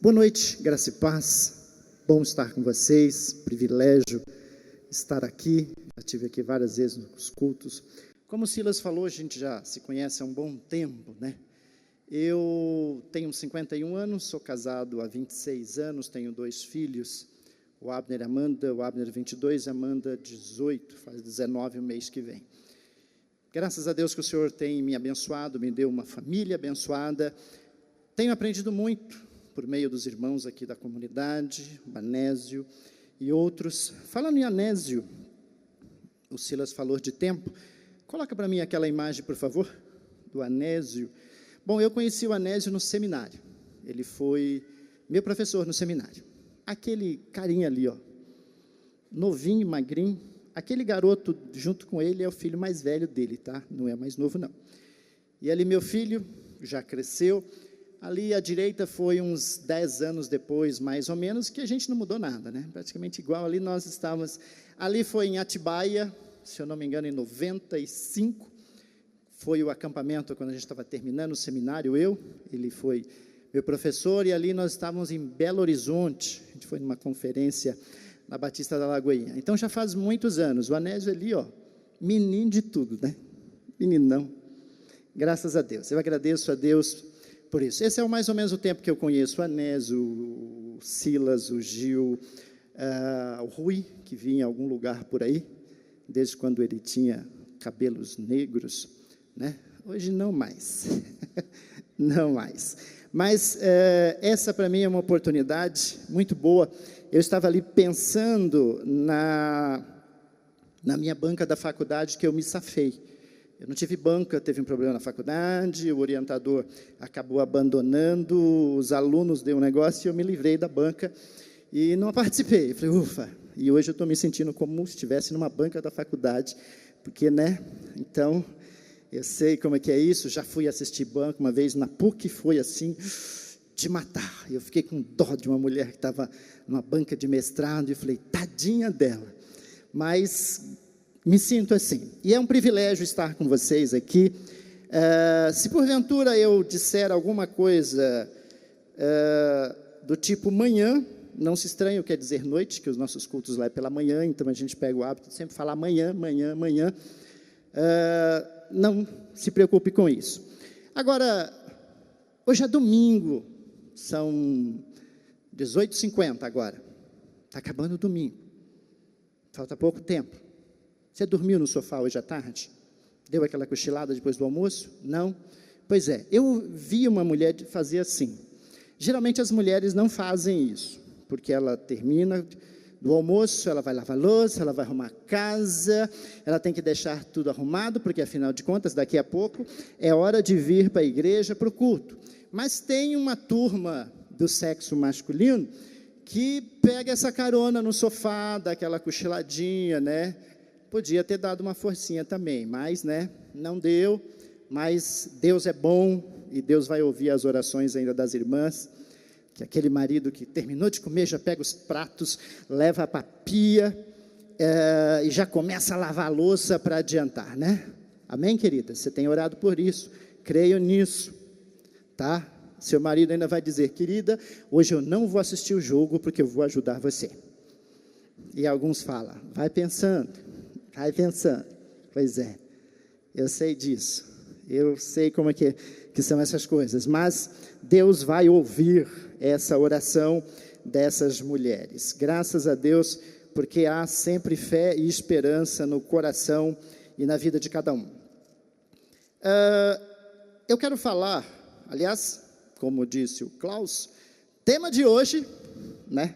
Boa noite, graça e paz. Bom estar com vocês, privilégio estar aqui. Já estive aqui várias vezes nos cultos. Como o Silas falou, a gente já se conhece há um bom tempo, né? Eu tenho 51 anos, sou casado há 26 anos, tenho 2 filhos, o Abner e a Amanda, o Abner 22, a Amanda 18, faz 19 o mês que vem. Graças a Deus que o Senhor tem me abençoado, me deu uma família abençoada. Tenho aprendido muito por meio dos irmãos aqui da comunidade, o Anésio e outros. Falando em Anésio, o Silas falou de tempo. Coloca para mim aquela imagem, por favor, do Anésio. Bom, eu conheci o Anésio no seminário. Ele foi meu professor no seminário. Aquele carinha ali, ó, novinho, magrinho. Aquele garoto junto com ele é o filho mais velho dele, tá? Não é mais novo, não. E ali meu filho já cresceu. Ali à direita foi uns 10 anos depois, mais ou menos, que a gente não mudou nada, né? Praticamente igual. Ali nós estávamos. Ali foi em Atibaia, se eu não me engano, em 95. Foi o acampamento quando a gente estava terminando o seminário, ele foi meu professor, e ali nós estávamos em Belo Horizonte. A gente foi numa conferência na Batista da Lagoinha. Então, já faz muitos anos. O Anésio ali, ó, menino de tudo, né? Meninão. Graças a Deus. Eu agradeço a Deus por isso. Esse é mais ou menos o tempo que eu conheço o Anésio, o Silas, o Gil, o Rui, que vinha em algum lugar por aí, desde quando ele tinha cabelos negros, né? Hoje não mais. Não mais. Mas essa para mim é uma oportunidade muito boa. Eu estava ali pensando na minha banca da faculdade, que eu me safei. Eu não tive banca, teve um problema na faculdade, o orientador acabou abandonando, os alunos deu um negócio e eu me livrei da banca e não participei. Eu falei, ufa, e hoje eu estou me sentindo como se estivesse numa banca da faculdade, porque, né, então, eu sei como é que é isso, já fui assistir banco uma vez na PUC, foi assim, de matar. Eu fiquei com dó de uma mulher que estava numa banca de mestrado, e eu falei, tadinha dela. Mas me sinto assim. E é um privilégio estar com vocês aqui. Se porventura eu disser alguma coisa do tipo manhã, não se estranhe, quer dizer noite, que os nossos cultos lá é pela manhã, então a gente pega o hábito de sempre falar manhã, manhã, manhã. Não se preocupe com isso. Agora, hoje é domingo, são 18h50 agora. Está acabando o domingo. Falta pouco tempo. Você dormiu no sofá hoje à tarde? Deu aquela cochilada depois do almoço? Não? Pois é, eu vi uma mulher fazer assim. Geralmente as mulheres não fazem isso, porque ela termina do almoço, ela vai lavar louça, ela vai arrumar a casa, ela tem que deixar tudo arrumado, porque afinal de contas, daqui a pouco, é hora de vir para a igreja, para o culto. Mas tem uma turma do sexo masculino que pega essa carona no sofá, dá aquela cochiladinha, né? Podia ter dado uma forcinha também, mas, né, não deu. Mas Deus é bom e Deus vai ouvir as orações ainda das irmãs, que aquele marido que terminou de comer já pega os pratos, leva para a pia e já começa a lavar a louça para adiantar, né? Amém, querida? Você tem orado por isso, creio nisso, tá? Seu marido ainda vai dizer, querida, hoje eu não vou assistir o jogo porque eu vou ajudar você. E alguns falam, vai pensando. Pois é, eu sei disso, eu sei como é que são essas coisas, mas Deus vai ouvir essa oração dessas mulheres, graças a Deus, porque há sempre fé e esperança no coração e na vida de cada um. Eu quero falar, aliás, como disse o Klaus, tema de hoje, né?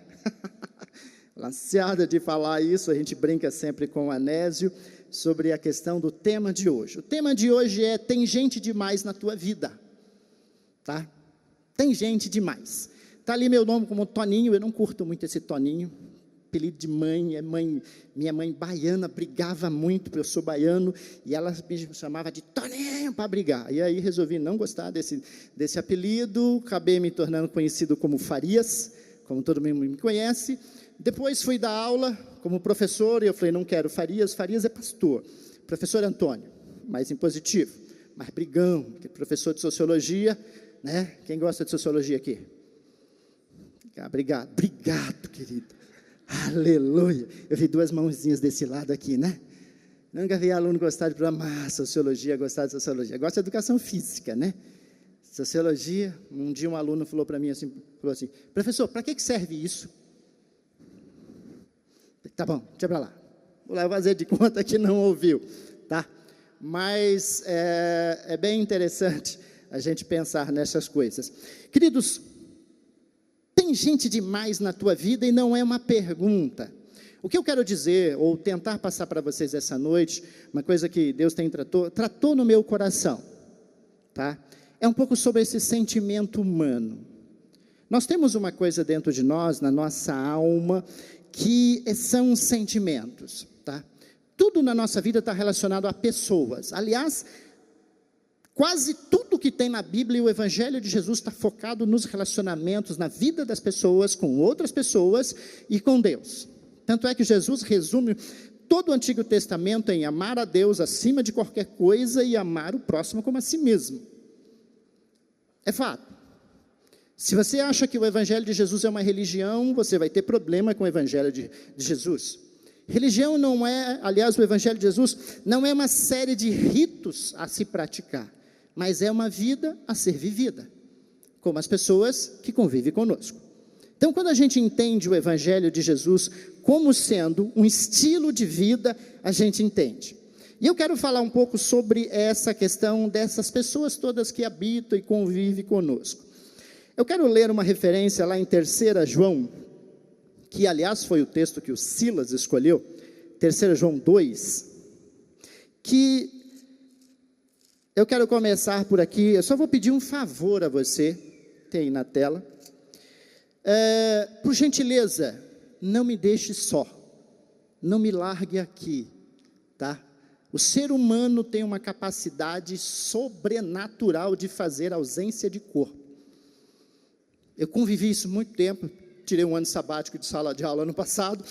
Lanceada de falar isso, a gente brinca sempre com o Anésio sobre a questão do tema de hoje. O tema de hoje é, tem gente demais na tua vida, tá? Tem gente demais. Está ali meu nome como Toninho, eu não curto muito esse Toninho, apelido de mãe, minha mãe baiana brigava muito, porque eu sou baiano, e ela me chamava de Toninho para brigar, e aí resolvi não gostar desse apelido, acabei me tornando conhecido como Farias, como todo mundo me conhece. Depois fui dar aula como professor, e eu falei, não quero Farias é pastor, professor Antônio, mais impositivo, mais brigão, professor de sociologia, né? Quem gosta de sociologia aqui? Obrigado, obrigado, querido. Aleluia. Eu vi duas mãozinhas desse lado aqui, né? Nunca vi aluno gostar de amar sociologia, gostar de sociologia. Gosta de educação física, né? Sociologia, um dia um aluno falou para mim assim, professor, para que serve isso? Tá bom, deixa para lá. Vou lá fazer de conta que não ouviu, tá? Mas é bem interessante a gente pensar nessas coisas. Queridos, tem gente demais na tua vida e não é uma pergunta. O que eu quero dizer, ou tentar passar para vocês essa noite, uma coisa que Deus tratou no meu coração, tá? É um pouco sobre esse sentimento humano. Nós temos uma coisa dentro de nós, na nossa alma, que são os sentimentos, tá? Tudo na nossa vida está relacionado a pessoas. Aliás, quase tudo que tem na Bíblia e o Evangelho de Jesus está focado nos relacionamentos, na vida das pessoas, com outras pessoas e com Deus. Tanto é que Jesus resume todo o Antigo Testamento em amar a Deus acima de qualquer coisa e amar o próximo como a si mesmo. É fato. Se você acha que o Evangelho de Jesus é uma religião, você vai ter problema com o Evangelho de Jesus. Religião não é, aliás, o Evangelho de Jesus não é uma série de ritos a se praticar, mas é uma vida a ser vivida, como as pessoas que convivem conosco. Então, quando a gente entende o Evangelho de Jesus como sendo um estilo de vida, a gente entende. E eu quero falar um pouco sobre essa questão dessas pessoas todas que habitam e convivem conosco. Eu quero ler uma referência lá em 3 João, que aliás foi o texto que o Silas escolheu, 3 João 2, que eu quero começar por aqui. Eu só vou pedir um favor a você, tem aí na tela, por gentileza, não me deixe só, não me largue aqui, tá? O ser humano tem uma capacidade sobrenatural de fazer ausência de corpo. Eu convivi isso muito tempo, tirei um ano sabático de sala de aula ano passado.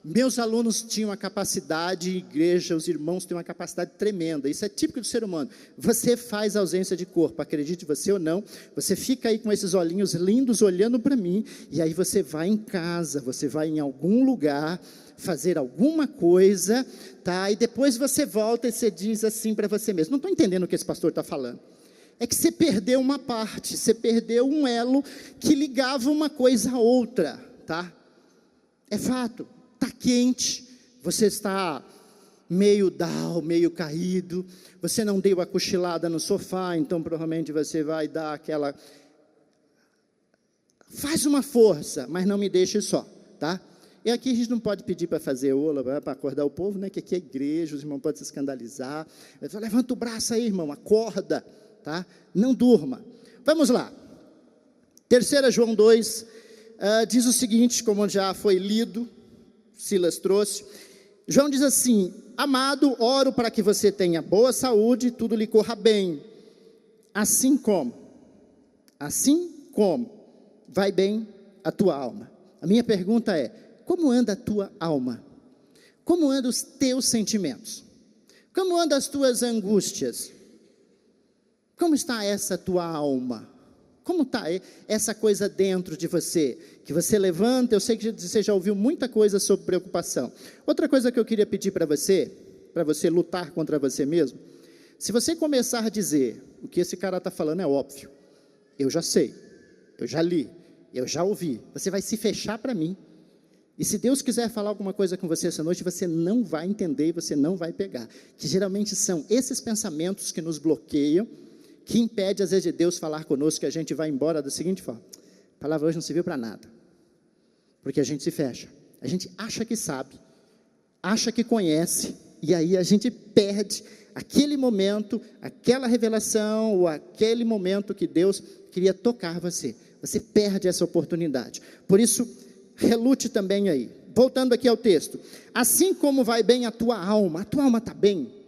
Meus alunos tinham uma capacidade, igreja, os irmãos têm uma capacidade tremenda, isso é típico do ser humano. Você faz ausência de corpo, acredite você ou não, você fica aí com esses olhinhos lindos olhando para mim, e aí você vai em casa, você vai em algum lugar, fazer alguma coisa, tá? E depois você volta e você diz assim para você mesmo, não estou entendendo o que esse pastor está falando. É que você perdeu uma parte, você perdeu um elo que ligava uma coisa a outra, tá? É fato. Está quente, você está meio down, meio caído, você não deu a cochilada no sofá, então provavelmente você vai dar aquela... Faz uma força, mas não me deixe só, tá? E aqui a gente não pode pedir para fazer ola, para acordar o povo, né? Que aqui é igreja, os irmãos podem se escandalizar. Levanta o braço aí, irmão, acorda, tá? Não durma. Vamos lá. 3 João 2, diz o seguinte, como já foi lido, Silas trouxe. João diz assim: amado, oro para que você tenha boa saúde e tudo lhe corra bem, assim como vai bem a tua alma. A minha pergunta é: como anda a tua alma? Como andam os teus sentimentos? Como andam as tuas angústias? Como está essa tua alma? Como está essa coisa dentro de você, que você levanta? Eu sei que você já ouviu muita coisa sobre preocupação. Outra coisa que eu queria pedir para você lutar contra você mesmo, se você começar a dizer, o que esse cara está falando é óbvio, eu já sei, eu já li, eu já ouvi, você vai se fechar para mim, e se Deus quiser falar alguma coisa com você essa noite, você não vai entender e você não vai pegar, que geralmente são esses pensamentos que nos bloqueiam, que impede às vezes de Deus falar conosco, que a gente vai embora da seguinte forma: a palavra hoje não serviu para nada, porque a gente se fecha, a gente acha que sabe, acha que conhece, e aí a gente perde aquele momento, aquela revelação, ou aquele momento que Deus queria tocar você perde essa oportunidade. Por isso, relute também aí. Voltando aqui ao texto, assim como vai bem a tua alma está bem?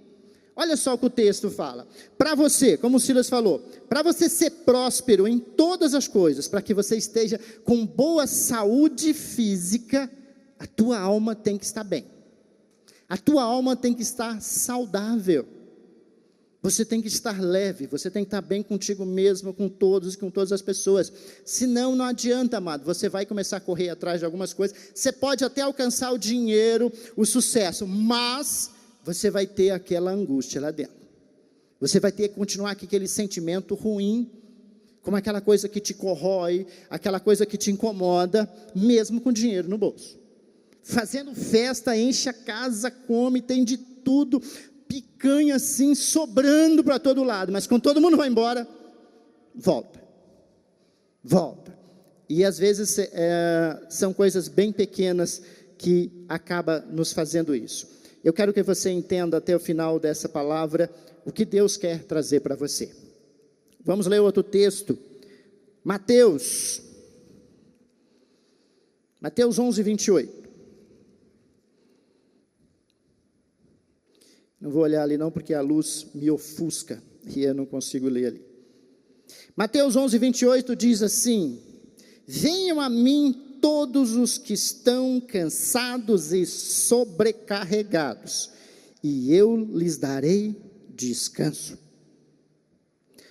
Olha só o que o texto fala, para você, como o Silas falou, para você ser próspero em todas as coisas, para que você esteja com boa saúde física, a tua alma tem que estar bem, a tua alma tem que estar saudável. Você tem que estar leve, você tem que estar bem contigo mesmo, com todos e com todas as pessoas. Senão não adianta, amado, você vai começar a correr atrás de algumas coisas. Você pode até alcançar o dinheiro, o sucesso, mas você vai ter aquela angústia lá dentro. Você vai ter que continuar com aquele sentimento ruim, como aquela coisa que te corrói, aquela coisa que te incomoda, mesmo com dinheiro no bolso. Fazendo festa, enche a casa, come, tem de tudo, picanha assim, sobrando para todo lado, mas quando todo mundo vai embora, volta. E às vezes são coisas bem pequenas que acabam nos fazendo isso. Eu quero que você entenda até o final dessa palavra, o que Deus quer trazer para você. Vamos ler outro texto, Mateus 11, 28. Não vou olhar ali não, porque a luz me ofusca, e eu não consigo ler ali. Mateus 11, 28 diz assim: venham a mim todos os que estão cansados e sobrecarregados, e eu lhes darei descanso.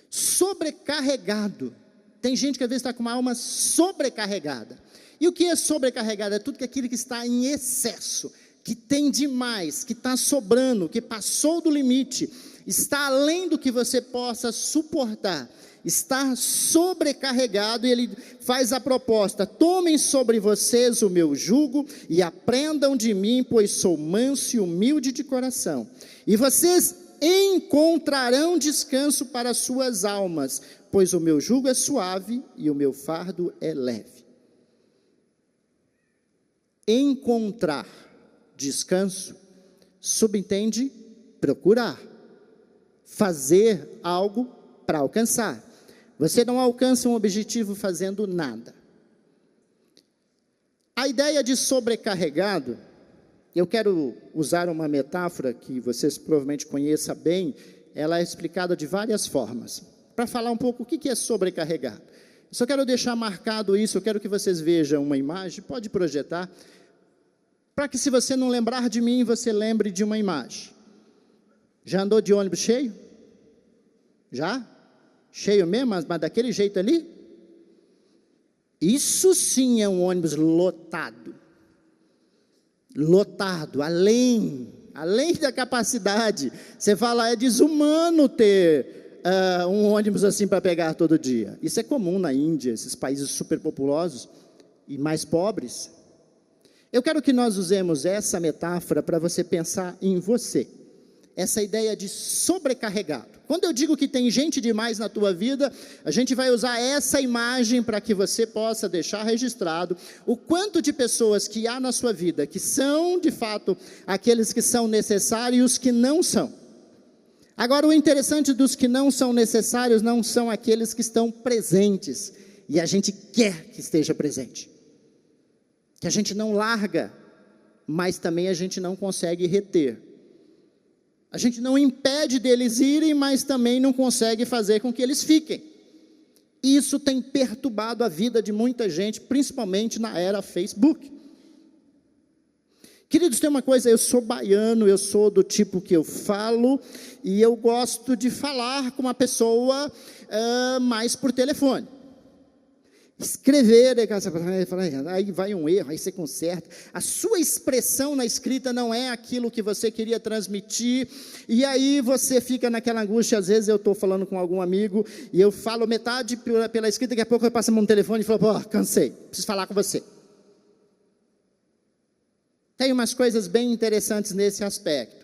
Sobrecarregado. Tem gente que às vezes está com uma alma sobrecarregada. E o que é sobrecarregado? É tudo aquilo que está em excesso, que tem demais, que está sobrando, que passou do limite, está além do que você possa suportar, está sobrecarregado. E ele faz a proposta: tomem sobre vocês o meu jugo e aprendam de mim, pois sou manso e humilde de coração, e vocês encontrarão descanso para as suas almas, pois o meu jugo é suave e o meu fardo é leve. Encontrar descanso subentende procurar, fazer algo para alcançar. Você não alcança um objetivo fazendo nada. A ideia de sobrecarregado, eu quero usar uma metáfora que vocês provavelmente conheçam bem, ela é explicada de várias formas, para falar um pouco o que é sobrecarregado. Eu só quero deixar marcado isso, eu quero que vocês vejam uma imagem, pode projetar, para que se você não lembrar de mim, você lembre de uma imagem. Já andou de ônibus cheio? Já? Cheio mesmo, mas daquele jeito ali? Isso sim é um ônibus lotado. Lotado, além da capacidade. Você fala, é desumano ter um ônibus assim para pegar todo dia. Isso é comum na Índia, esses países superpopulosos e mais pobres. Eu quero que nós usemos essa metáfora para você pensar em você. Essa ideia de sobrecarregado. Quando eu digo que tem gente demais na tua vida, a gente vai usar essa imagem para que você possa deixar registrado o quanto de pessoas que há na sua vida, que são de fato aqueles que são necessários e os que não são. Agora, o interessante dos que não são necessários não são aqueles que estão presentes, e a gente quer que esteja presente. Que a gente não larga, mas também a gente não consegue reter. A gente não impede deles irem, mas também não consegue fazer com que eles fiquem. Isso tem perturbado a vida de muita gente, principalmente na era Facebook. Queridos, tem uma coisa, eu sou baiano, eu sou do tipo que eu falo, e eu gosto de falar com uma pessoa mais por telefone. Escrever, aí vai um erro, aí você conserta. A sua expressão na escrita não é aquilo que você queria transmitir, e aí você fica naquela angústia. Às vezes eu estou falando com algum amigo, e eu falo metade pela escrita, daqui a pouco eu passo a mão no telefone e falo, cansei, preciso falar com você. Tem umas coisas bem interessantes nesse aspecto.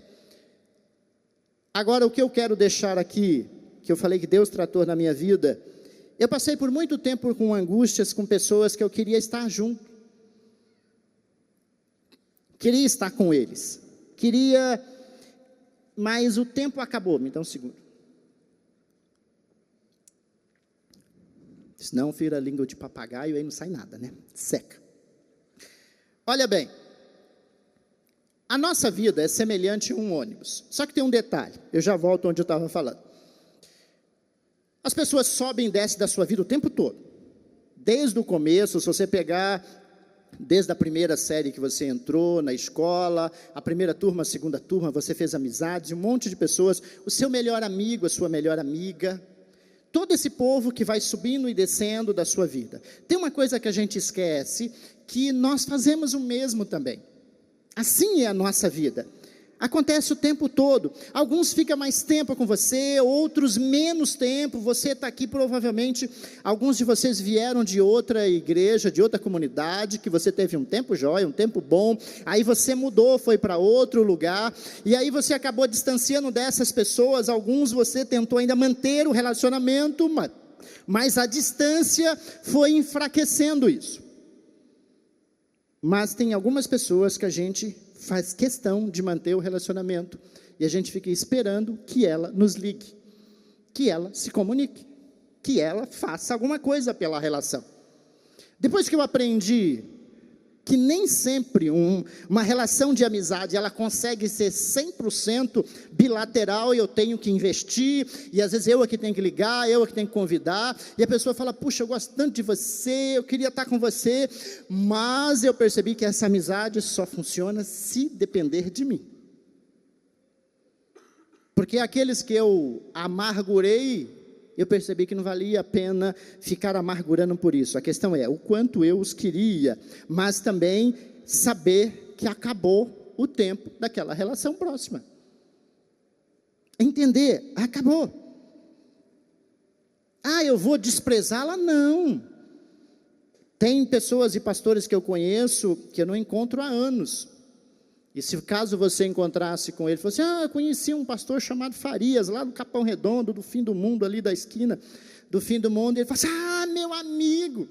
Agora, o que eu quero deixar aqui, que eu falei que Deus tratou na minha vida, eu passei por muito tempo com angústias, com pessoas que eu queria estar junto. Queria estar com eles. Mas o tempo acabou. Me dá um segundo. Senão vira língua de papagaio, aí não sai nada, né? Seca. Olha bem. A nossa vida é semelhante a um ônibus. Só que tem um detalhe. Eu já volto onde eu estava falando. As pessoas sobem e descem da sua vida o tempo todo. Desde o começo, se você pegar Desde a primeira série que você entrou na escola, a primeira turma, a segunda turma, você fez amizades, um monte de pessoas, o seu melhor amigo, a sua melhor amiga, todo esse povo que vai subindo e descendo da sua vida. Tem uma coisa que a gente esquece, que nós fazemos o mesmo também. Assim é a nossa vida. Acontece o tempo todo. Alguns ficam mais tempo com você, outros menos tempo. Você está aqui, provavelmente, alguns de vocês vieram de outra igreja, de outra comunidade, que você teve um tempo jóia, um tempo bom, aí você mudou, foi para outro lugar, e aí você acabou distanciando dessas pessoas. Alguns você tentou ainda manter o relacionamento, mas a distância foi enfraquecendo isso. Mas tem algumas pessoas que a gente faz questão de manter o relacionamento, e a gente fica esperando que ela nos ligue, que ela se comunique, que ela faça alguma coisa pela relação. Depois que eu aprendi que nem sempre uma relação de amizade, ela consegue ser 100% bilateral, e eu tenho que investir, e às vezes eu é que tenho que ligar, eu é que tenho que convidar, e a pessoa fala, puxa, eu gosto tanto de você, eu queria estar com você, mas eu percebi que essa amizade só funciona se depender de mim. Porque aqueles que eu amargurei, eu percebi que não valia a pena ficar amargurando por isso. A questão é o quanto eu os queria, mas também saber que acabou o tempo daquela relação próxima. Entender, acabou. Eu vou desprezá-la? Não. Tem pessoas e pastores que eu conheço que eu não encontro há anos. E se caso você encontrasse com ele, fosse, eu conheci um pastor chamado Farias, lá do Capão Redondo, do fim do mundo, ali da esquina do fim do mundo, e ele fala assim, meu amigo.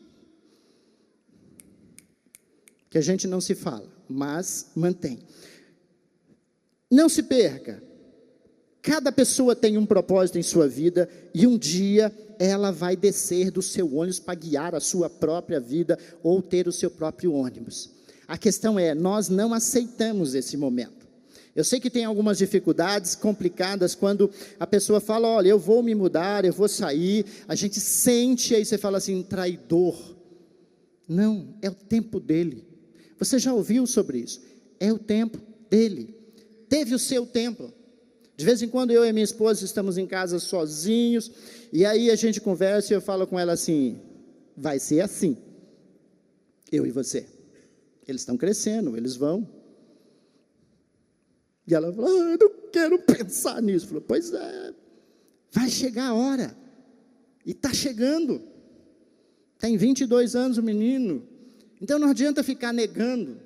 Que a gente não se fala, mas mantém. Não se perca. Cada pessoa tem um propósito em sua vida, e um dia ela vai descer do seu ônibus para guiar a sua própria vida, ou ter o seu próprio ônibus. A questão é, nós não aceitamos esse momento. Eu sei que tem algumas dificuldades complicadas, quando a pessoa fala, olha, eu vou me mudar, eu vou sair, a gente sente, aí você fala assim, traidor. Não, é o tempo dele. Você já ouviu sobre isso? É o tempo dele. Teve o seu tempo. De vez em quando eu e minha esposa estamos em casa sozinhos, e aí a gente conversa e eu falo com ela assim, vai ser assim, eu e você. Eles estão crescendo, eles vão. E ela falou, eu não quero pensar nisso. Falou, pois é, vai chegar a hora. E está chegando. Tem 22 anos o menino. Então não adianta ficar negando.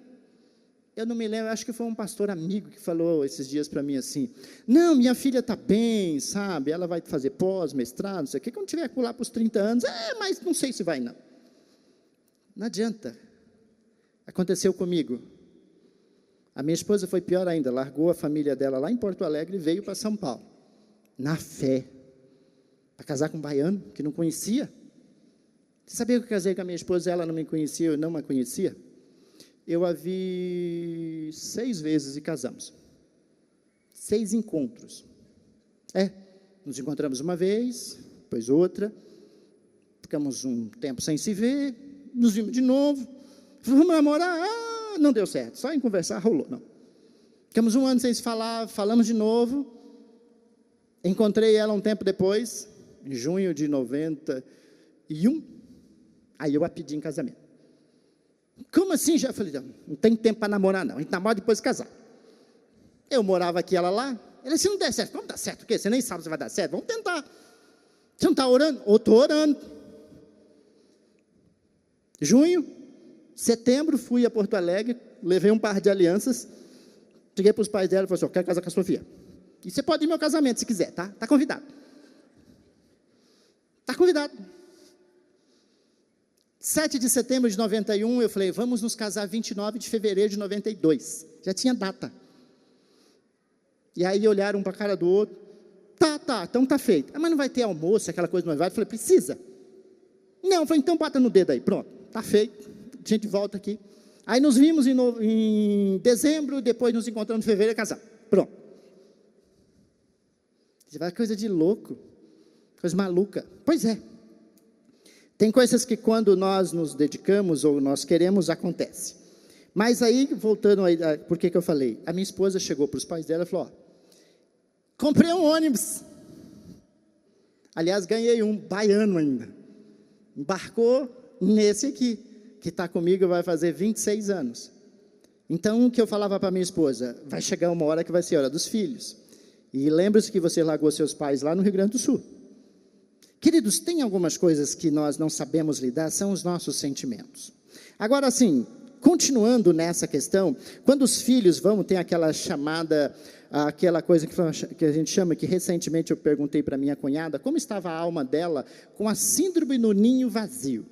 Eu não me lembro, acho que foi um pastor amigo que falou esses dias para mim assim, não, minha filha está bem, sabe, ela vai fazer pós, mestrado, não sei o quê, quando tiver lá para os 30 anos, mas não sei se vai não. Não adianta. Aconteceu comigo. A minha esposa foi pior ainda, largou a família dela lá em Porto Alegre e veio para São Paulo, na fé, para casar com um baiano que não conhecia. Você sabia que eu casei com a minha esposa, ela não me conhecia, eu não a conhecia? Eu a vi 6 vezes e casamos. 6 encontros. Nos encontramos uma vez, depois outra, ficamos um tempo sem se ver, nos vimos de novo, vamos namorar, não deu certo, só em conversar rolou, não. Ficamos 1 ano sem se falar, falamos de novo, encontrei ela um tempo depois, em junho de 91, aí eu a pedi em casamento. Como assim? Já falei, não tem tempo para namorar não, a gente namora depois de casar. Eu morava aqui, ela lá, ela disse, se não der certo, vamos dar certo o quê? Você nem sabe se vai dar certo, vamos tentar. Você não está orando? Eu estou orando. Junho, setembro, fui a Porto Alegre, levei um par de alianças, cheguei para os pais dela e falei assim, eu quero casar com a Sofia. E você pode ir ao meu casamento se quiser, tá? Está convidado. Está convidado. 7 de setembro de 91, eu falei, vamos nos casar 29 de fevereiro de 92. Já tinha data. E aí olharam um para a cara do outro. Tá, então tá feito. Mas não vai ter almoço, aquela coisa do noivado? Eu falei, precisa. Não, eu falei, então bota no dedo aí, pronto. Tá feito, a gente volta aqui. Aí nos vimos em dezembro, depois nos encontramos em fevereiro e casamos. Pronto. Você vai coisa de louco, coisa maluca. Pois é. Tem coisas que quando nós nos dedicamos ou nós queremos, acontece. Mas aí, voltando aí, por que eu falei? A minha esposa chegou para os pais dela e falou, comprei um ônibus. Aliás, ganhei um, baiano ainda. Embarcou nesse aqui, que está comigo, vai fazer 26 anos. Então, o que eu falava para minha esposa, vai chegar uma hora que vai ser a hora dos filhos. E lembre-se que você largou seus pais lá no Rio Grande do Sul. Queridos, tem algumas coisas que nós não sabemos lidar, são os nossos sentimentos. Agora, assim, continuando nessa questão, quando os filhos vão ter aquela chamada, aquela coisa que a gente chama, que recentemente eu perguntei para minha cunhada, como estava a alma dela com a síndrome do ninho vazio.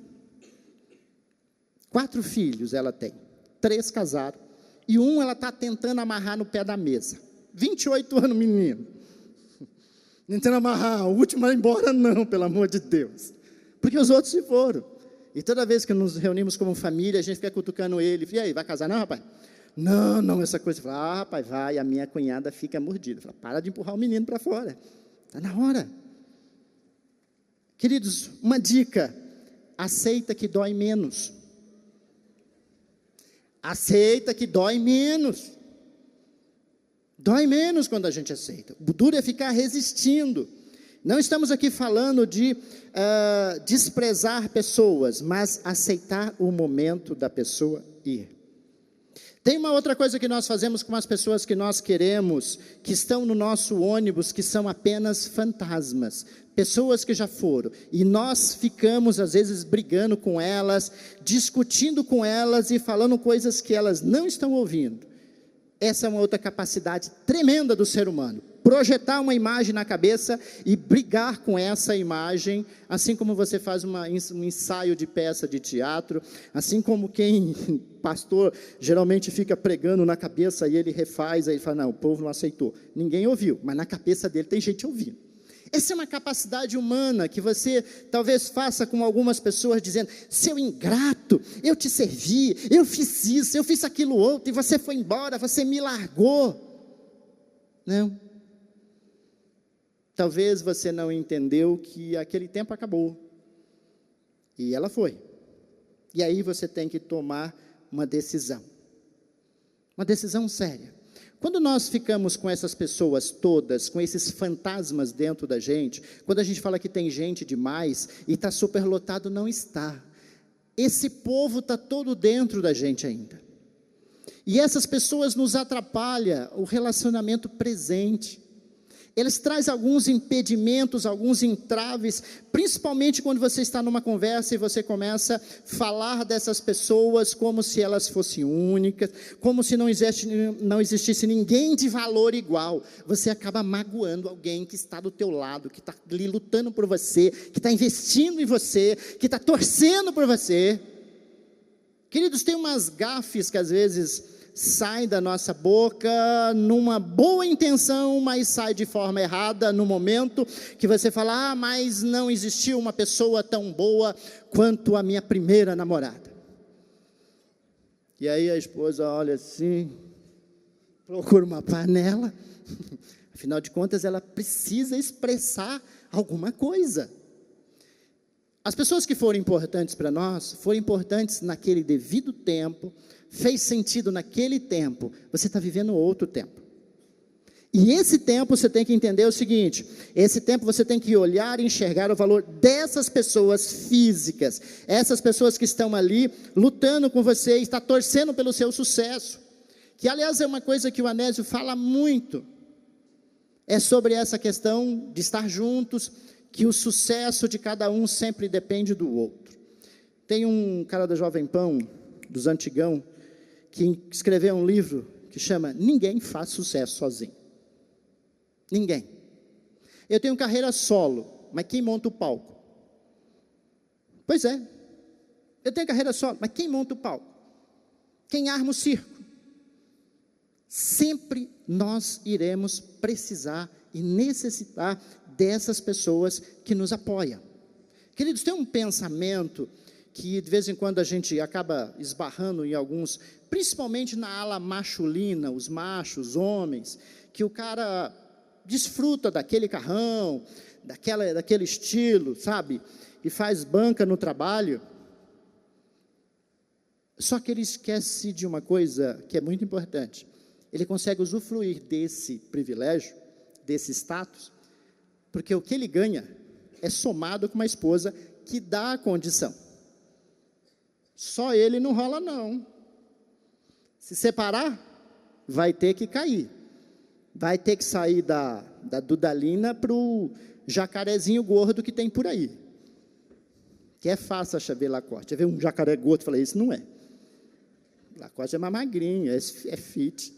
4 filhos ela tem, 3 casaram, e um ela está tentando amarrar no pé da mesa. 28 anos, menino. Tentando amarrar, o último vai embora, não, pelo amor de Deus. Porque os outros se foram. E toda vez que nos reunimos como família, a gente fica cutucando ele. E aí, vai casar não, rapaz? Não, essa coisa. Fala, rapaz, vai. E a minha cunhada fica mordida. Fala, para de empurrar o menino para fora. Está na hora. Queridos, uma dica. Aceita que dói menos. Aceita que dói menos. Dói menos quando a gente aceita. O duro é ficar resistindo. Não estamos aqui falando de desprezar pessoas, mas aceitar o momento da pessoa ir. Tem uma outra coisa que nós fazemos com as pessoas que nós queremos, que estão no nosso ônibus, que são apenas fantasmas, pessoas que já foram, e nós ficamos às vezes brigando com elas, discutindo com elas e falando coisas que elas não estão ouvindo. Essa é uma outra capacidade tremenda do ser humano, projetar uma imagem na cabeça e brigar com essa imagem, assim como você faz um ensaio de peça de teatro, assim como quem, pastor, geralmente fica pregando na cabeça e ele refaz, aí ele fala, não, o povo não aceitou, ninguém ouviu, mas na cabeça dele tem gente ouvindo. Essa é uma capacidade humana que você talvez faça com algumas pessoas dizendo, seu ingrato, eu te servi, eu fiz isso, eu fiz aquilo outro, e você foi embora, você me largou. Não. Talvez você não entendeu que aquele tempo acabou. E ela foi. E aí você tem que tomar uma decisão. Uma decisão séria. Quando nós ficamos com essas pessoas todas, com esses fantasmas dentro da gente, quando a gente fala que tem gente demais e está superlotado, não está. Esse povo está todo dentro da gente ainda. E essas pessoas nos atrapalham o relacionamento presente. Eles trazem alguns impedimentos, alguns entraves, principalmente quando você está numa conversa e você começa a falar dessas pessoas como se elas fossem únicas, como se não existisse ninguém de valor igual. Você acaba magoando alguém que está do teu lado, que está ali lutando por você, que está investindo em você, que está torcendo por você. Queridos, tem umas gafes que às vezes sai da nossa boca numa boa intenção, mas sai de forma errada no momento que você fala, mas não existiu uma pessoa tão boa quanto a minha primeira namorada. E aí a esposa olha assim, procura uma panela, afinal de contas ela precisa expressar alguma coisa. As pessoas que foram importantes para nós, foram importantes naquele devido tempo, fez sentido naquele tempo, você está vivendo outro tempo. E esse tempo você tem que entender o seguinte, esse tempo você tem que olhar e enxergar o valor dessas pessoas físicas, essas pessoas que estão ali lutando com você, está torcendo pelo seu sucesso, que aliás é uma coisa que o Anésio fala muito, é sobre essa questão de estar juntos, que o sucesso de cada um sempre depende do outro. Tem um cara da Jovem Pan, dos antigão, que escreveu um livro que chama Ninguém Faz Sucesso Sozinho. Ninguém. Eu tenho carreira solo, mas quem monta o palco? Pois é. Eu tenho carreira solo, mas quem monta o palco? Quem arma o circo? Sempre nós iremos precisar e necessitar dessas pessoas que nos apoiam. Queridos, tem um pensamento que de vez em quando a gente acaba esbarrando em alguns, principalmente na ala masculina, os machos, os homens, que o cara desfruta daquele carrão, daquele estilo, sabe? E faz banca no trabalho. Só que ele esquece de uma coisa que é muito importante. Ele consegue usufruir desse privilégio, desse status, porque o que ele ganha é somado com uma esposa que dá a condição. Só ele não rola, não. Se separar, vai ter que cair. Vai ter que sair da Dudalina para o jacarezinho gordo que tem por aí. Que é fácil achar ver Lacoste. Ver um jacaré gordo e falar, isso não é. Lacoste é mais magrinho, é fit.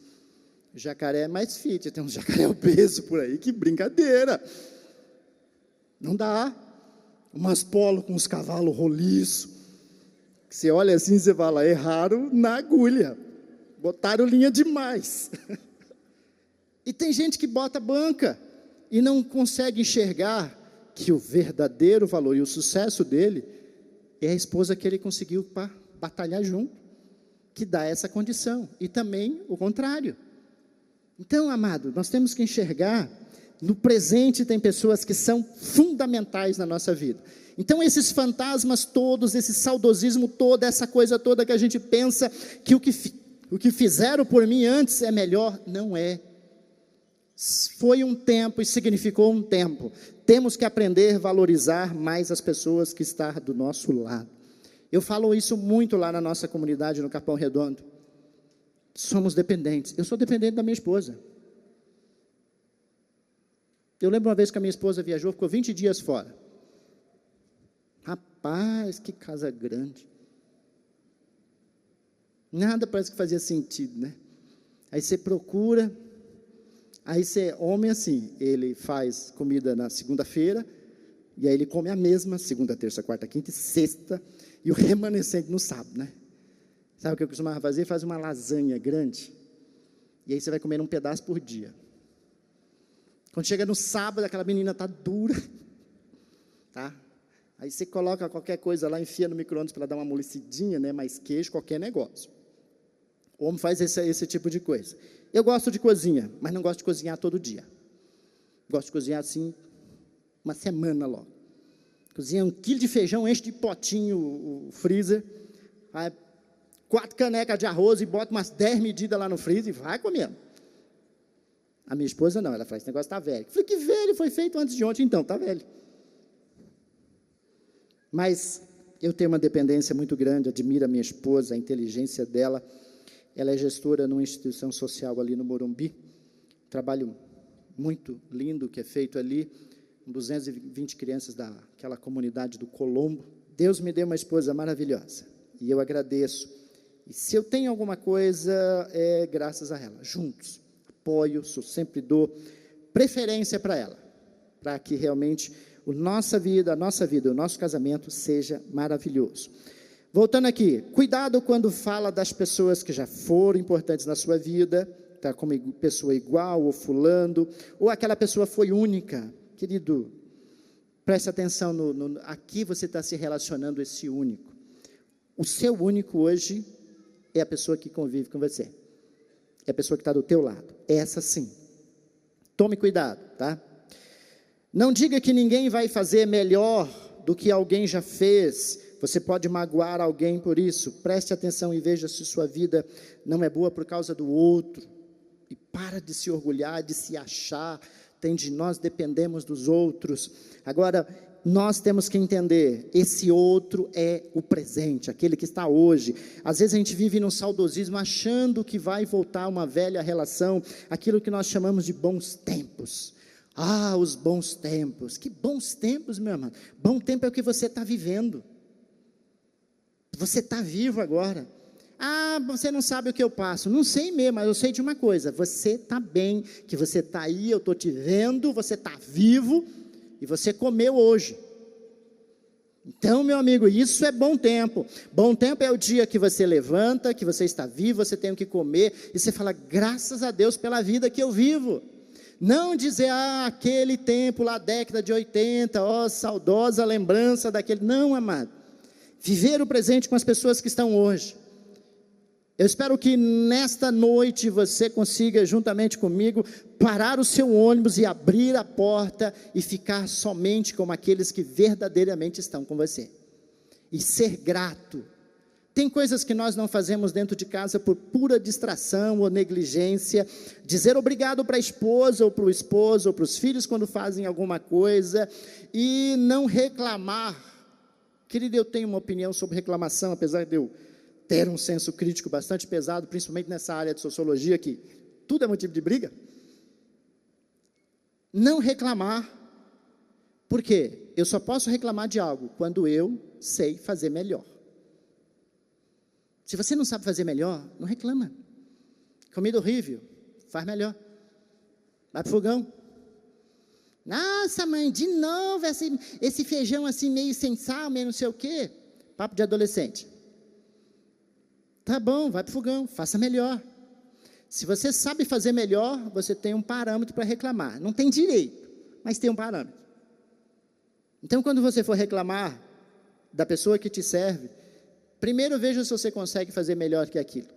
O jacaré é mais fit. Tem um jacaré obeso por aí, que brincadeira. Não dá. Umas polo com uns cavalos roliços. Você olha assim, você fala, erraram na agulha. Botaram linha demais. E tem gente que bota banca e não consegue enxergar que o verdadeiro valor e o sucesso dele é a esposa que ele conseguiu batalhar junto, que dá essa condição. E também o contrário. Então, amado, nós temos que enxergar, no presente tem pessoas que são fundamentais na nossa vida. Então, esses fantasmas todos, esse saudosismo todo, essa coisa toda que a gente pensa que o que fizeram por mim antes é melhor, não é. Foi um tempo e significou um tempo. Temos que aprender a valorizar mais as pessoas que estão do nosso lado. Eu falo isso muito lá na nossa comunidade, no Capão Redondo. Somos dependentes. Eu sou dependente da minha esposa. Eu lembro uma vez que a minha esposa viajou, ficou 20 dias fora. Rapaz, que casa grande. Nada parece que fazia sentido, né? Aí você procura, aí você, homem assim, ele faz comida na segunda-feira, e aí ele come a mesma, segunda, terça, quarta, quinta e sexta, e o remanescente no sábado, né? Sabe o que eu costumava fazer? Faz uma lasanha grande, e aí você vai comer um pedaço por dia. Quando chega no sábado, aquela menina está dura, tá? Aí você coloca qualquer coisa lá, enfia no micro-ondas para dar uma amolecidinha, né? Mais queijo, qualquer negócio. O homem faz esse tipo de coisa. Eu gosto de cozinha, mas não gosto de cozinhar todo dia. Gosto de cozinhar assim, uma semana logo. Cozinha 1 quilo de feijão, enche de potinho o freezer, vai 4 canecas de arroz e bota umas 10 medidas lá no freezer e vai comendo. A minha esposa não, ela fala, esse negócio está velho. Eu falei, que velho, foi feito antes de ontem, então, está velho. Mas eu tenho uma dependência muito grande, admiro a minha esposa, a inteligência dela. Ela é gestora numa instituição social ali no Morumbi. Trabalho muito lindo que é feito ali, com 220 crianças daquela comunidade do Colombo. Deus me deu uma esposa maravilhosa, e eu agradeço. E se eu tenho alguma coisa, é graças a ela. Juntos, apoio, sempre dou preferência para ela, para que realmente a nossa vida, o nosso casamento seja maravilhoso. Voltando aqui, cuidado quando fala das pessoas que já foram importantes na sua vida, tá, como pessoa igual, ou fulano, ou aquela pessoa foi única. Querido, preste atenção, aqui você está se relacionando esse único. O seu único hoje é a pessoa que convive com você, é a pessoa que está do teu lado, essa sim. Tome cuidado, tá? Não diga que ninguém vai fazer melhor do que alguém já fez. Você pode magoar alguém por isso. Preste atenção e veja se sua vida não é boa por causa do outro. E para de se orgulhar, de se achar. Nós dependemos dos outros. Agora, nós temos que entender, esse outro é o presente, aquele que está hoje. Às vezes a gente vive num saudosismo, achando que vai voltar uma velha relação, aquilo que nós chamamos de bons tempos. Ah, os bons tempos. Que bons tempos, meu amado. Bom tempo é o que você está vivendo. Você está vivo agora. Ah, você não sabe o que eu passo. Não sei mesmo, mas eu sei de uma coisa. Você está bem, que você está aí, eu estou te vendo, você está vivo, e você comeu hoje. Então, meu amigo, isso é bom tempo. Bom tempo é o dia que você levanta, que você está vivo, você tem o que comer, e você fala, graças a Deus pela vida que eu vivo. Não dizer, aquele tempo lá, década de 80, saudosa lembrança daquele. Não, amado. Viver o presente com as pessoas que estão hoje. Eu espero que nesta noite você consiga, juntamente comigo, parar o seu ônibus e abrir a porta e ficar somente com aqueles que verdadeiramente estão com você. E ser grato. Tem coisas que nós não fazemos dentro de casa por pura distração ou negligência. Dizer obrigado para a esposa ou para o esposo ou para os filhos quando fazem alguma coisa e não reclamar. Querido, eu tenho uma opinião sobre reclamação, apesar de eu ter um senso crítico bastante pesado, principalmente nessa área de sociologia, que tudo é motivo de briga. Não reclamar. Por quê? Eu só posso reclamar de algo quando eu sei fazer melhor. Se você não sabe fazer melhor, não reclama. Comida horrível, faz melhor. Vai pro fogão. Nossa, mãe, de novo esse feijão assim meio sem sal, meio não sei o quê. Papo de adolescente. Tá bom, vai pro fogão, faça melhor. Se você sabe fazer melhor, você tem um parâmetro para reclamar. Não tem direito, mas tem um parâmetro. Então, quando você for reclamar da pessoa que te serve, primeiro veja se você consegue fazer melhor que aquilo.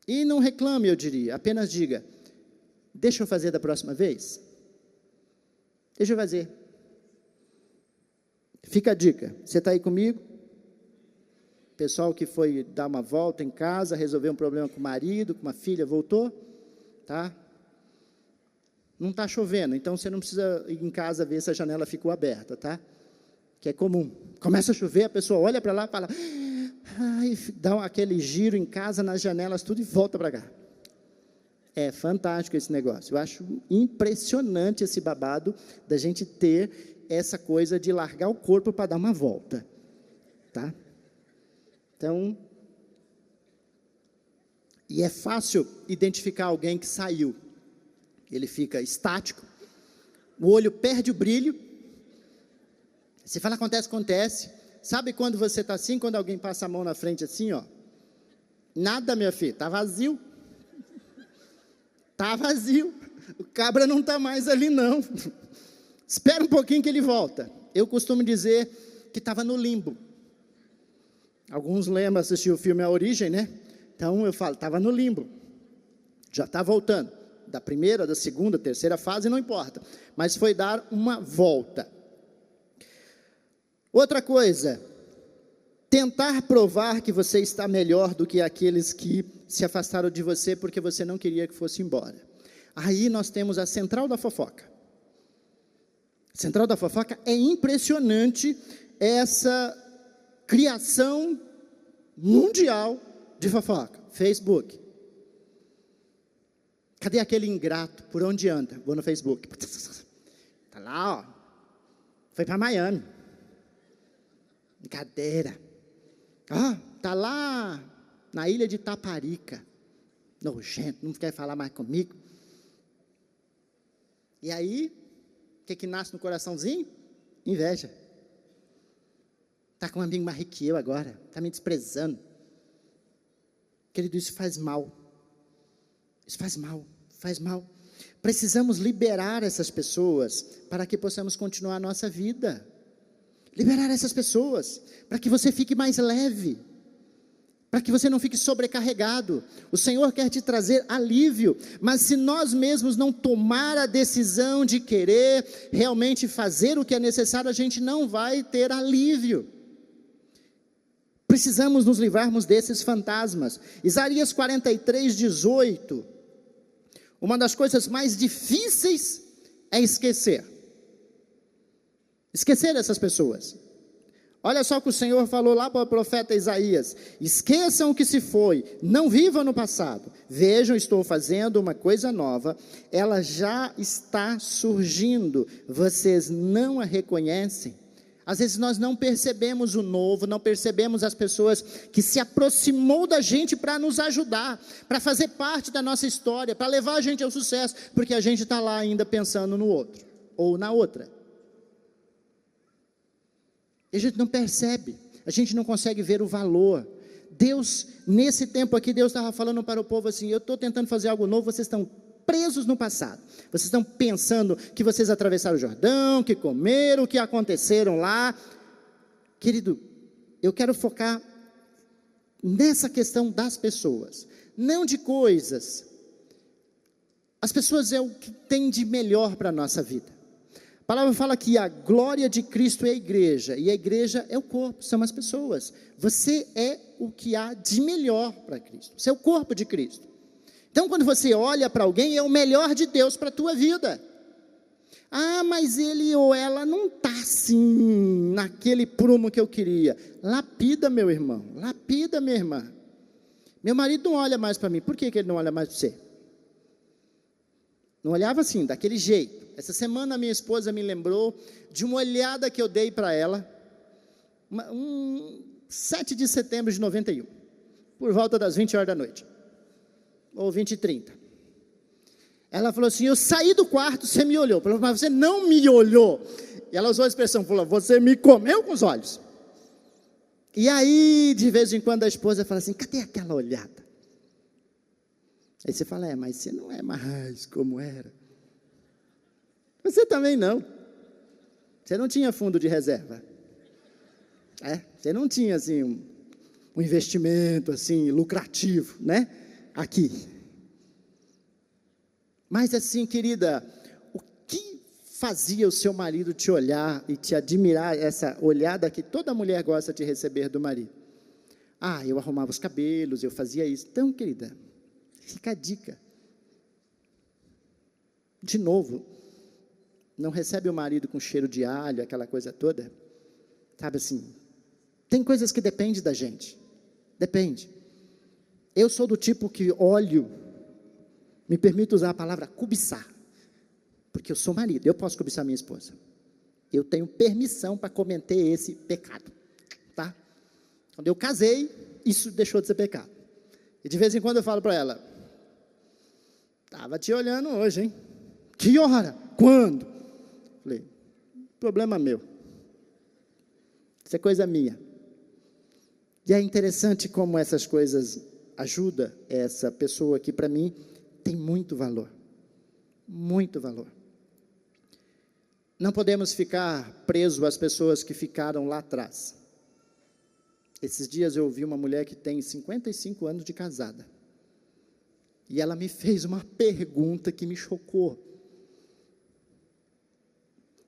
E não reclame, eu diria, apenas diga, deixa eu fazer da próxima vez? Deixa eu fazer. Fica a dica, você está aí comigo? Pessoal que foi dar uma volta em casa, resolver um problema com o marido, com uma filha, voltou? Tá? Não está chovendo, então você não precisa ir em casa ver se a janela ficou aberta, tá? Que é comum. Começa a chover, a pessoa olha para lá e fala, ai, dá aquele giro em casa, nas janelas, tudo e volta para cá. É fantástico esse negócio. Eu acho impressionante esse babado da gente ter essa coisa de largar o corpo para dar uma volta. Tá? Então, e é fácil identificar alguém que saiu. Ele fica estático, o olho perde o brilho. Você fala, acontece. Sabe quando você está assim, quando alguém passa a mão na frente assim, ó? Nada, minha filha, está vazio. Está vazio. O cabra não está mais ali, não. Espera um pouquinho que ele volta. Eu costumo dizer que estava no limbo. Alguns lembram, assistir o filme A Origem, né? Então eu falo, estava no limbo. Já está voltando. Da primeira, da segunda, terceira fase, não importa. Mas foi dar uma volta. Outra coisa, tentar provar que você está melhor do que aqueles que se afastaram de você porque você não queria que fosse embora. Aí nós temos a central da fofoca. Central da fofoca é impressionante essa criação mundial de fofoca. Facebook. Cadê aquele ingrato? Por onde anda? Vou no Facebook. Tá lá, ó. Foi para Miami. Brincadeira. Tá lá na ilha de Taparica. Nojento, não quer falar mais comigo. E aí, o que nasce no coraçãozinho? Inveja. Tá com um amigo mais rico que eu agora. Tá me desprezando. Querido, isso faz mal. Isso faz mal. Faz mal. Precisamos liberar essas pessoas para que possamos continuar a nossa vida. Liberar essas pessoas, para que você fique mais leve, para que você não fique sobrecarregado. O Senhor quer te trazer alívio, mas se nós mesmos não tomar a decisão de querer realmente fazer o que é necessário, a gente não vai ter alívio. Precisamos nos livrarmos desses fantasmas. Isaías 43:18, uma das coisas mais difíceis é esquecer. Esquecer essas pessoas. Olha só o que o Senhor falou lá para o profeta Isaías: esqueçam o que se foi, não vivam no passado. Vejam, estou fazendo uma coisa nova, ela já está surgindo, vocês não a reconhecem. Às vezes nós não percebemos o novo, não percebemos as pessoas que se aproximou da gente para nos ajudar, para fazer parte da nossa história, para levar a gente ao sucesso, porque a gente está lá ainda pensando no outro, ou na outra. E a gente não percebe, a gente não consegue ver o valor. Deus, nesse tempo aqui, Deus estava falando para o povo assim: eu estou tentando fazer algo novo, vocês estão presos no passado. Vocês estão pensando que vocês atravessaram o Jordão, que comeram, que aconteceram lá. Querido, eu quero focar nessa questão das pessoas, não de coisas. As pessoas é o que tem de melhor para a nossa vida. A palavra fala que a glória de Cristo é a igreja, e a igreja é o corpo, são as pessoas. Você é o que há de melhor para Cristo, você é o corpo de Cristo. Então quando você olha para alguém, é o melhor de Deus para a tua vida. Ah, mas ele ou ela não está assim, naquele prumo que eu queria. Lapida, meu irmão, lapida, minha irmã. Meu marido não olha mais para mim, por que ele não olha mais para você? Não olhava assim, daquele jeito. Essa semana a minha esposa me lembrou de uma olhada que eu dei para ela, 7 de setembro de 91, por volta das 20 horas da noite, ou 20h30. Ela falou assim, eu saí do quarto, você me olhou. Eu falei, mas você não me olhou. E ela usou a expressão, falou, você me comeu com os olhos. E aí, de vez em quando, a esposa fala assim, cadê aquela olhada? Aí você fala, mas você não é mais como era. Você também não. Você não tinha fundo de reserva. Você não tinha, assim, um investimento, assim, lucrativo, né? Aqui. Mas assim, querida, o que fazia o seu marido te olhar e te admirar, essa olhada que toda mulher gosta de receber do marido? Eu arrumava os cabelos, eu fazia isso. Então, querida, fica a dica. De novo, não recebe o marido com cheiro de alho, aquela coisa toda. Sabe assim, tem coisas que dependem da gente. Depende. Eu sou do tipo que olho, me permito usar a palavra cobiçar, porque eu sou marido, eu posso cobiçar minha esposa, eu tenho permissão para cometer esse pecado, tá? Quando eu casei, isso deixou de ser pecado, e de vez em quando eu falo para ela, estava te olhando hoje, hein? Que hora? Quando? Falei, problema meu, isso é coisa minha. E é interessante como essas coisas ajudam essa pessoa que para mim tem muito valor, muito valor. Não podemos ficar presos às pessoas que ficaram lá atrás. Esses dias eu ouvi uma mulher que tem 55 anos de casada, e ela me fez uma pergunta que me chocou.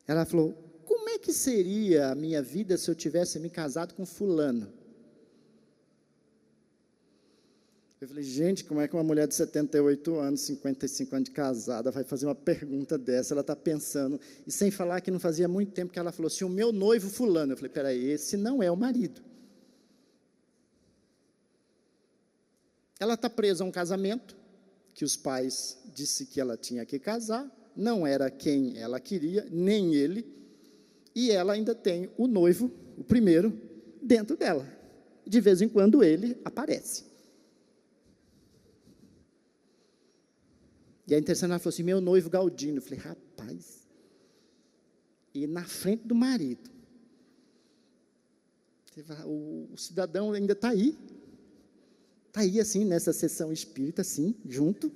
Ela falou, como é que seria a minha vida se eu tivesse me casado com fulano? Eu falei, gente, como é que uma mulher de 78 anos, 55 anos de casada, vai fazer uma pergunta dessa? Ela está pensando, e sem falar que não fazia muito tempo que ela falou assim, o meu noivo fulano. Eu falei, peraí, esse não é o marido. Ela está presa a um casamento, que os pais disseram que ela tinha que casar, não era quem ela queria, nem ele, e ela ainda tem o noivo, o primeiro, dentro dela. De vez em quando ele aparece. E a interessante, ela falou assim, meu noivo Galdino. Eu falei, rapaz, e na frente do marido, o cidadão ainda está aí assim, nessa sessão espírita, assim, junto,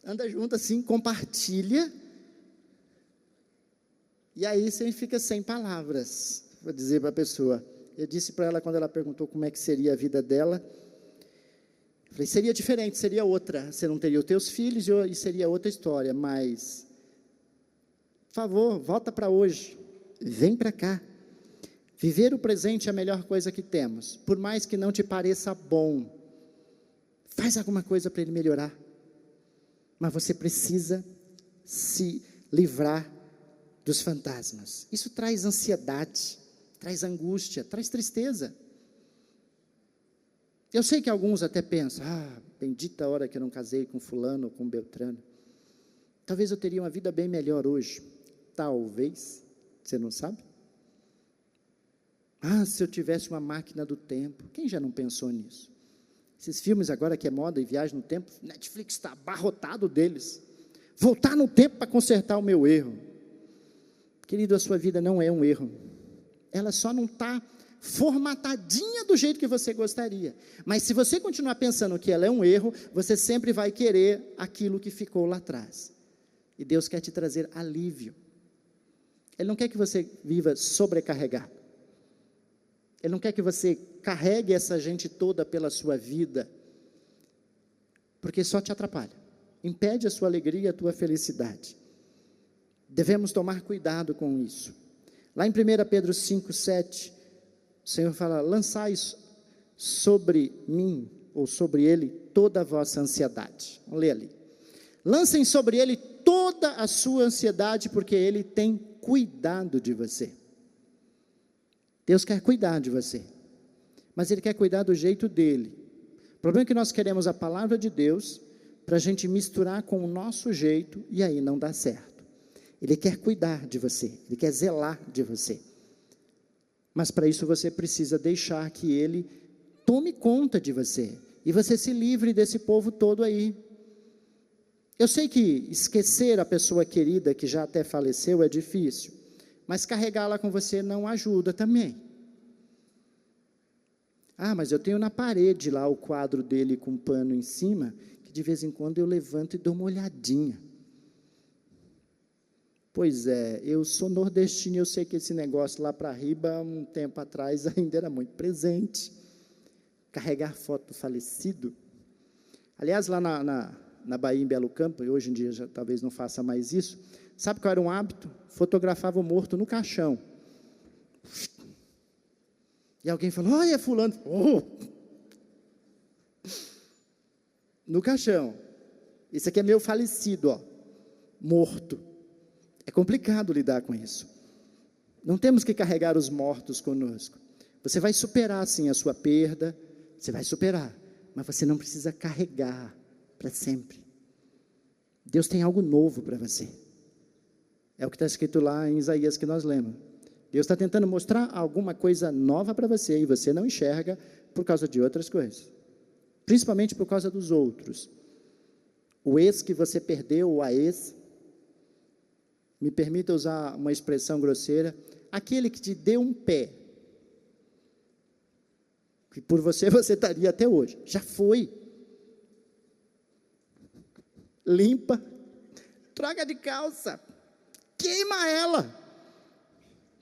anda junto assim, compartilha, e aí você fica sem palavras, vou dizer para a pessoa. Eu disse para ela, quando ela perguntou como é que seria a vida dela, eu falei, seria diferente, seria outra, você não teria os teus filhos e seria outra história, mas, por favor, volta para hoje, vem para cá, viver o presente é a melhor coisa que temos, por mais que não te pareça bom, faz alguma coisa para ele melhorar, mas você precisa se livrar dos fantasmas. Isso traz ansiedade, traz angústia, traz tristeza. Eu sei que alguns até pensam, bendita hora que eu não casei com fulano ou com Beltrano. Talvez eu teria uma vida bem melhor hoje. Talvez, você não sabe? Se eu tivesse uma máquina do tempo. Quem já não pensou nisso? Esses filmes agora que é moda e viagem no tempo, Netflix está abarrotado deles. Voltar no tempo para consertar o meu erro. Querido, a sua vida não é um erro. Ela só não está formatadinha do jeito que você gostaria. Mas se você continuar pensando que ela é um erro, você sempre vai querer aquilo que ficou lá atrás. E Deus quer te trazer alívio. Ele não quer que você viva sobrecarregado. Ele não quer que você carregue essa gente toda pela sua vida, porque só te atrapalha, impede a sua alegria e a tua felicidade. Devemos tomar cuidado com isso. Lá em 1 Pedro 5,7, o Senhor fala: lançai sobre mim, ou sobre ele, toda a vossa ansiedade. Vamos ler ali. Lancem sobre ele toda a sua ansiedade, porque ele tem cuidado de você. Deus quer cuidar de você, mas Ele quer cuidar do jeito dEle. O problema é que nós queremos a palavra de Deus para a gente misturar com o nosso jeito, e aí não dá certo. Ele quer cuidar de você, Ele quer zelar de você, mas para isso você precisa deixar que Ele tome conta de você, e você se livre desse povo todo aí. Eu sei que esquecer a pessoa querida que já até faleceu é difícil, mas carregá-la com você não ajuda também. Ah, mas eu tenho na parede lá o quadro dele com um pano em cima, que de vez em quando eu levanto e dou uma olhadinha. Pois é, eu sou nordestino e eu sei que esse negócio lá para Riba, um tempo atrás, ainda era muito presente. Carregar foto do falecido. Aliás, lá na Bahia, em Belo Campo, e hoje em dia já talvez não faça mais isso, sabe qual era um hábito? Fotografava o morto no caixão. E alguém falou: olha fulano, no caixão. Esse aqui é meu falecido, ó, morto. É complicado lidar com isso. Não temos que carregar os mortos conosco. Você vai superar sim a sua perda, você vai superar, mas você não precisa carregar para sempre. Deus tem algo novo para você. É o que está escrito lá em Isaías que nós lemos. Deus está tentando mostrar alguma coisa nova para você, e você não enxerga por causa de outras coisas, principalmente por causa dos outros. O ex que você perdeu, ou a ex, me permita usar uma expressão grosseira, aquele que te deu um pé, que por você estaria até hoje, já foi. Limpa, troca de calça, queima ela.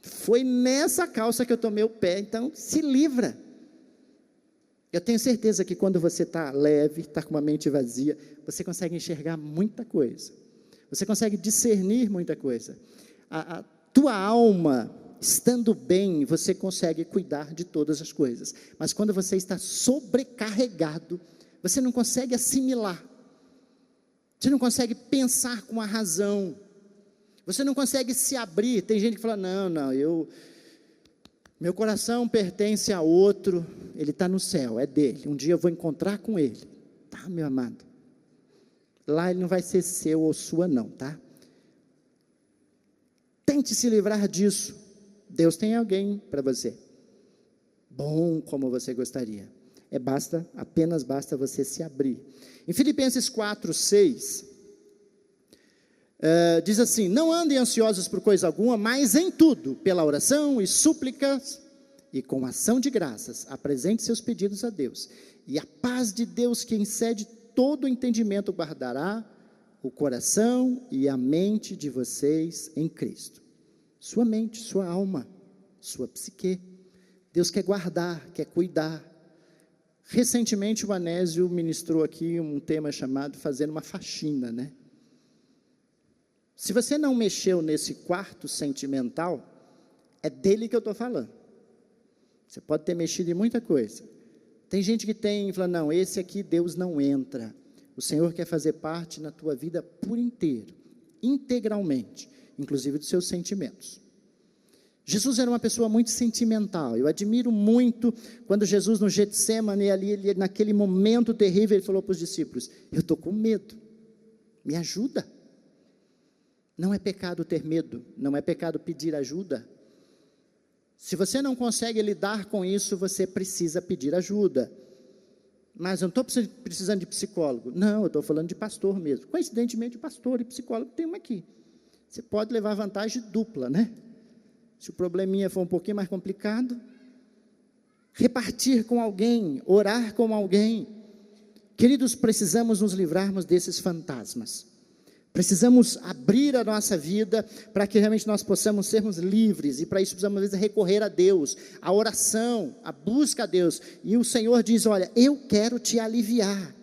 Foi nessa calça que eu tomei o pé, então se livra. Eu tenho certeza que quando você está leve, está com uma mente vazia, você consegue enxergar muita coisa, você consegue discernir muita coisa. A tua alma, estando bem, você consegue cuidar de todas as coisas, mas quando você está sobrecarregado, você não consegue assimilar, você não consegue pensar com a razão, você não consegue se abrir. Tem gente que fala: meu coração pertence a outro, ele está no céu, é dele, um dia eu vou encontrar com ele. Tá, meu amado, lá ele não vai ser seu ou sua não, tá? Tente se livrar disso. Deus tem alguém para você, bom como você gostaria. Apenas basta você se abrir. Em Filipenses 4:6, diz assim: não andem ansiosos por coisa alguma, mas em tudo, pela oração e súplicas, e com ação de graças, apresente seus pedidos a Deus, e a paz de Deus, que excede todo o entendimento, guardará o coração e a mente de vocês em Cristo. Sua mente, sua alma, sua psique. Deus quer guardar, quer cuidar. Recentemente o Anésio ministrou aqui um tema chamado fazendo uma faxina, né? Se você não mexeu nesse quarto sentimental, é dele que eu estou falando. Você pode ter mexido em muita coisa. Tem gente que fala: não, esse aqui Deus não entra. O Senhor quer fazer parte na tua vida por inteiro, integralmente, inclusive dos seus sentimentos. Jesus era uma pessoa muito sentimental. Eu admiro muito quando Jesus no Getsemane, ali naquele momento terrível, ele falou para os discípulos: eu estou com medo, me ajuda. Não é pecado ter medo, não é pecado pedir ajuda. Se você não consegue lidar com isso, você precisa pedir ajuda. Mas eu não estou precisando de psicólogo. Não, eu estou falando de pastor mesmo. Coincidentemente, pastor e psicólogo tem uma aqui. Você pode levar vantagem dupla, né? Se o probleminha for um pouquinho mais complicado, repartir com alguém, orar com alguém. Queridos, precisamos nos livrarmos desses fantasmas. Precisamos abrir a nossa vida para que realmente nós possamos sermos livres, e para isso precisamos às vezes recorrer a Deus, a oração, a busca a Deus, e o Senhor diz: olha, eu quero te aliviar.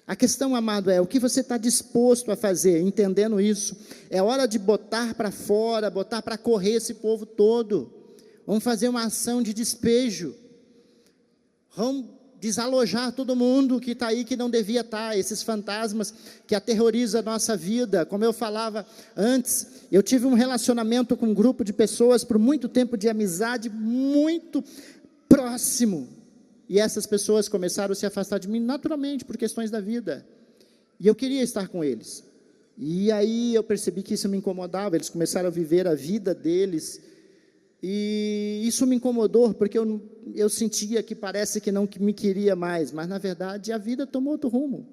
A questão, amado, é o que você está disposto a fazer. Entendendo isso, é hora de botar para fora, botar para correr esse povo todo. Vamos fazer uma ação de despejo, vamos desalojar todo mundo que está aí, que não devia estar, esses fantasmas que aterrorizam a nossa vida. Como eu falava antes, eu tive um relacionamento com um grupo de pessoas por muito tempo, de amizade muito próximo, e essas pessoas começaram a se afastar de mim naturalmente, por questões da vida, e eu queria estar com eles, e aí eu percebi que isso me incomodava. Eles começaram a viver a vida deles, e isso me incomodou, porque eu sentia que parece que não me queria mais, mas na verdade a vida tomou outro rumo.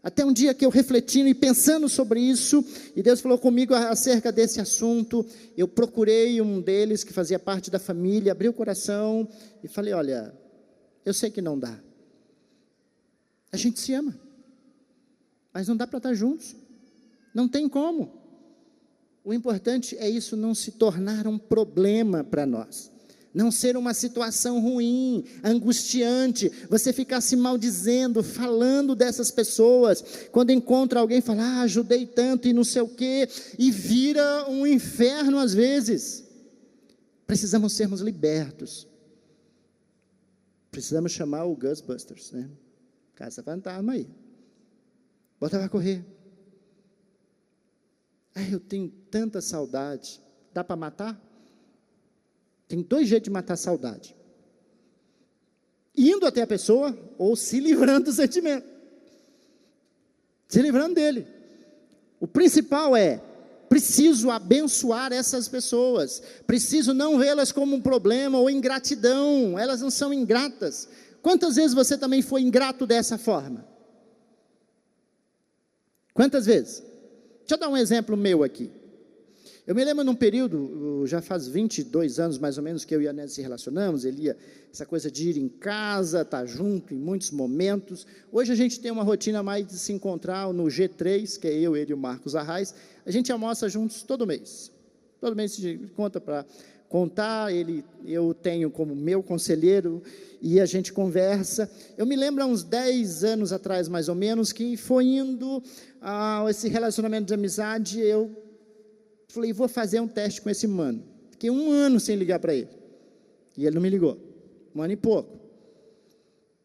Até um dia que eu refletindo e pensando sobre isso, e Deus falou comigo acerca desse assunto, eu procurei um deles que fazia parte da família, abri o coração e falei: olha, eu sei que não dá, a gente se ama, mas não dá para estar juntos, não tem como. O importante é isso não se tornar um problema para nós, não ser uma situação ruim, angustiante, você ficar se maldizendo, falando dessas pessoas, quando encontra alguém, fala: ajudei tanto e não sei o quê, e vira um inferno às vezes. Precisamos sermos libertos, precisamos chamar o Ghostbusters, né? Caça fantasma aí, bota para correr. Eu tenho tanta saudade. Dá para matar? Tem 2 jeitos de matar a saudade: indo até a pessoa, ou se livrando do sentimento, se livrando dele. O principal é: preciso abençoar essas pessoas, preciso não vê-las como um problema ou ingratidão. Elas não são ingratas. Quantas vezes você também foi ingrato dessa forma? Quantas vezes? Deixa eu dar um exemplo meu aqui. Eu me lembro num período, já faz 22 anos mais ou menos, que eu e a Néia se relacionamos. Essa coisa de ir em casa, estar junto em muitos momentos. Hoje a gente tem uma rotina mais de se encontrar no G3, que é eu, ele e o Marcos Arraes. A gente almoça juntos todo mês. Todo mês se encontra para contar. Eu tenho como meu conselheiro e a gente conversa. Eu me lembro há uns 10 anos atrás, mais ou menos, que foi indo esse relacionamento de amizade. Eu falei: vou fazer um teste com esse mano. Fiquei 1 ano sem ligar para ele, e ele não me ligou, 1 ano e pouco.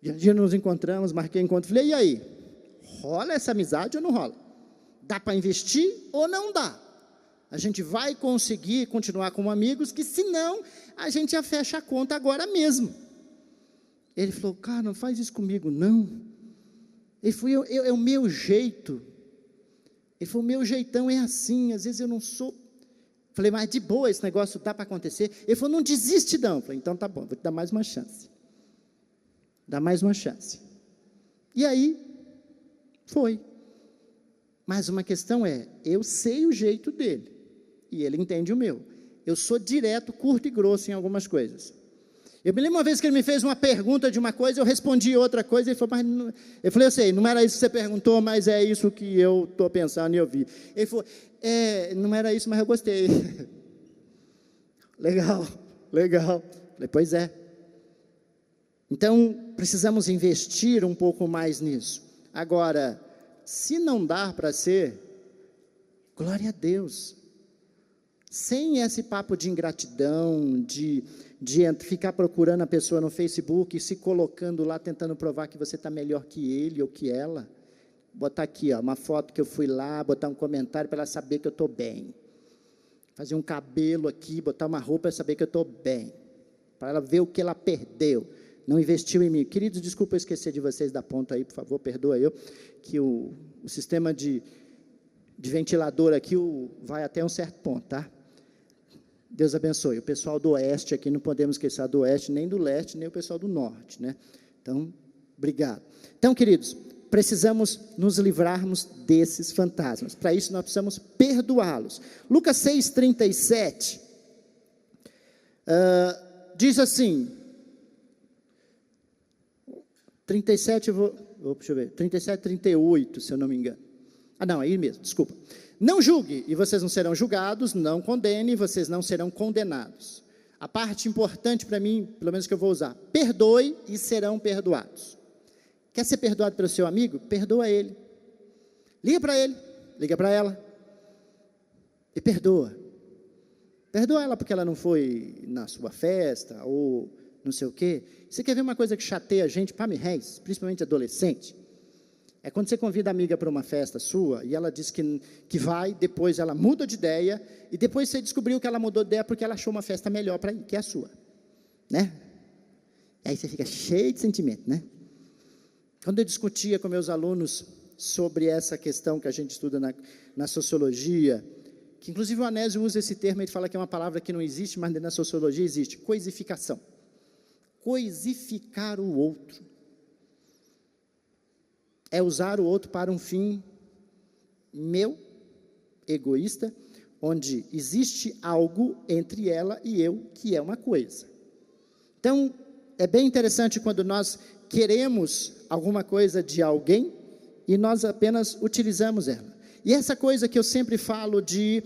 E um dia nos encontramos, marquei encontro, falei: e aí, rola essa amizade ou não rola? Dá para investir ou não dá? A gente vai conseguir continuar como amigos, que senão a gente já fecha a conta agora mesmo. Ele falou: cara, não faz isso comigo não. Ele falou: é o meu jeito. Ele falou: o meu jeitão é assim, às vezes eu não sou. Falei: mas de boa, esse negócio dá para acontecer? Ele falou: não desiste não. Falei: então tá bom, vou te dar mais uma chance. Dá mais uma chance. E aí, foi. Mas uma questão é, eu sei o jeito dele, e ele entende o meu. Eu sou direto, curto e grosso em algumas coisas. Eu me lembro uma vez que ele me fez uma pergunta de uma coisa, eu respondi outra coisa, ele falou: mas não... Eu falei: eu sei, não era isso que você perguntou, mas é isso que eu estou pensando e eu vi. Ele falou: não era isso, mas eu gostei. Legal. Falei: pois é. Então, precisamos investir um pouco mais nisso. Agora, se não dar para ser, glória a Deus. Sem esse papo de ingratidão, de ficar procurando a pessoa no Facebook e se colocando lá, tentando provar que você está melhor que ele ou que ela. Botar aqui, uma foto que eu fui lá, botar um comentário para ela saber que eu estou bem. Fazer um cabelo aqui, botar uma roupa para saber que eu estou bem. Para ela ver o que ela perdeu. Não investiu em mim. Queridos, desculpa eu esquecer de vocês da ponta aí, por favor, perdoa eu, que o sistema de ventilador aqui vai até um certo ponto, tá? Deus abençoe. O pessoal do oeste aqui, não podemos esquecer do oeste, nem do leste, nem o pessoal do norte, né? Então, obrigado. Então, queridos, precisamos nos livrarmos desses fantasmas. Para isso, nós precisamos perdoá-los. Lucas 6,37, diz assim, 37, deixa eu ver, 37, 38, se eu não me engano. Aí mesmo, desculpa. Não julgue, e vocês não serão julgados, não condene, e vocês não serão condenados. A parte importante para mim, pelo menos que eu vou usar, perdoe e serão perdoados. Quer ser perdoado pelo seu amigo? Perdoa ele. Liga para ele, liga para ela, e perdoa. Perdoa ela porque ela não foi na sua festa, ou não sei o quê. Você quer ver uma coisa que chateia a gente, principalmente adolescente? É quando você convida a amiga para uma festa sua, e ela diz que vai, depois ela muda de ideia, e depois você descobriu que ela mudou de ideia porque ela achou uma festa melhor para ir, que é a sua, né? E aí você fica cheio de sentimento, né? Quando eu discutia com meus alunos sobre essa questão que a gente estuda na sociologia, que inclusive o Anésio usa esse termo, ele fala que é uma palavra que não existe, mas na sociologia existe, coisificação. Coisificar o outro. É usar o outro para um fim meu, egoísta, onde existe algo entre ela e eu, que é uma coisa. Então, é bem interessante quando nós queremos alguma coisa de alguém, e nós apenas utilizamos ela. E essa coisa que eu sempre falo de,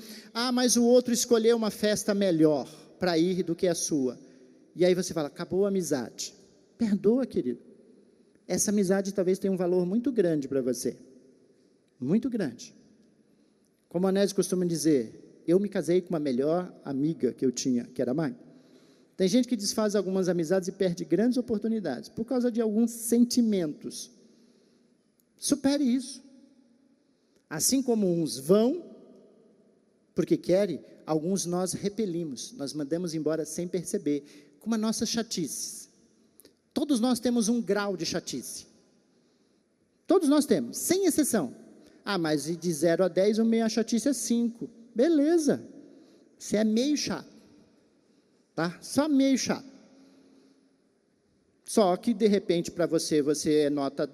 mas o outro escolheu uma festa melhor para ir do que a sua. E aí você fala, acabou a amizade. Perdoa, querido. Essa amizade talvez tenha um valor muito grande para você. Muito grande. Como a Anésio costuma dizer, eu me casei com uma melhor amiga que eu tinha, que era a mãe. Tem gente que desfaz algumas amizades e perde grandes oportunidades, por causa de alguns sentimentos. Supere isso. Assim como uns vão, porque querem, alguns nós repelimos, nós mandamos embora sem perceber, como a nossa chatice. Todos nós temos um grau de chatice. Todos nós temos, sem exceção. Mas de 0 a 10, a chatice é 5. Beleza. Você é meio chato. Tá? Só meio chato. Só que, de repente, para você é nota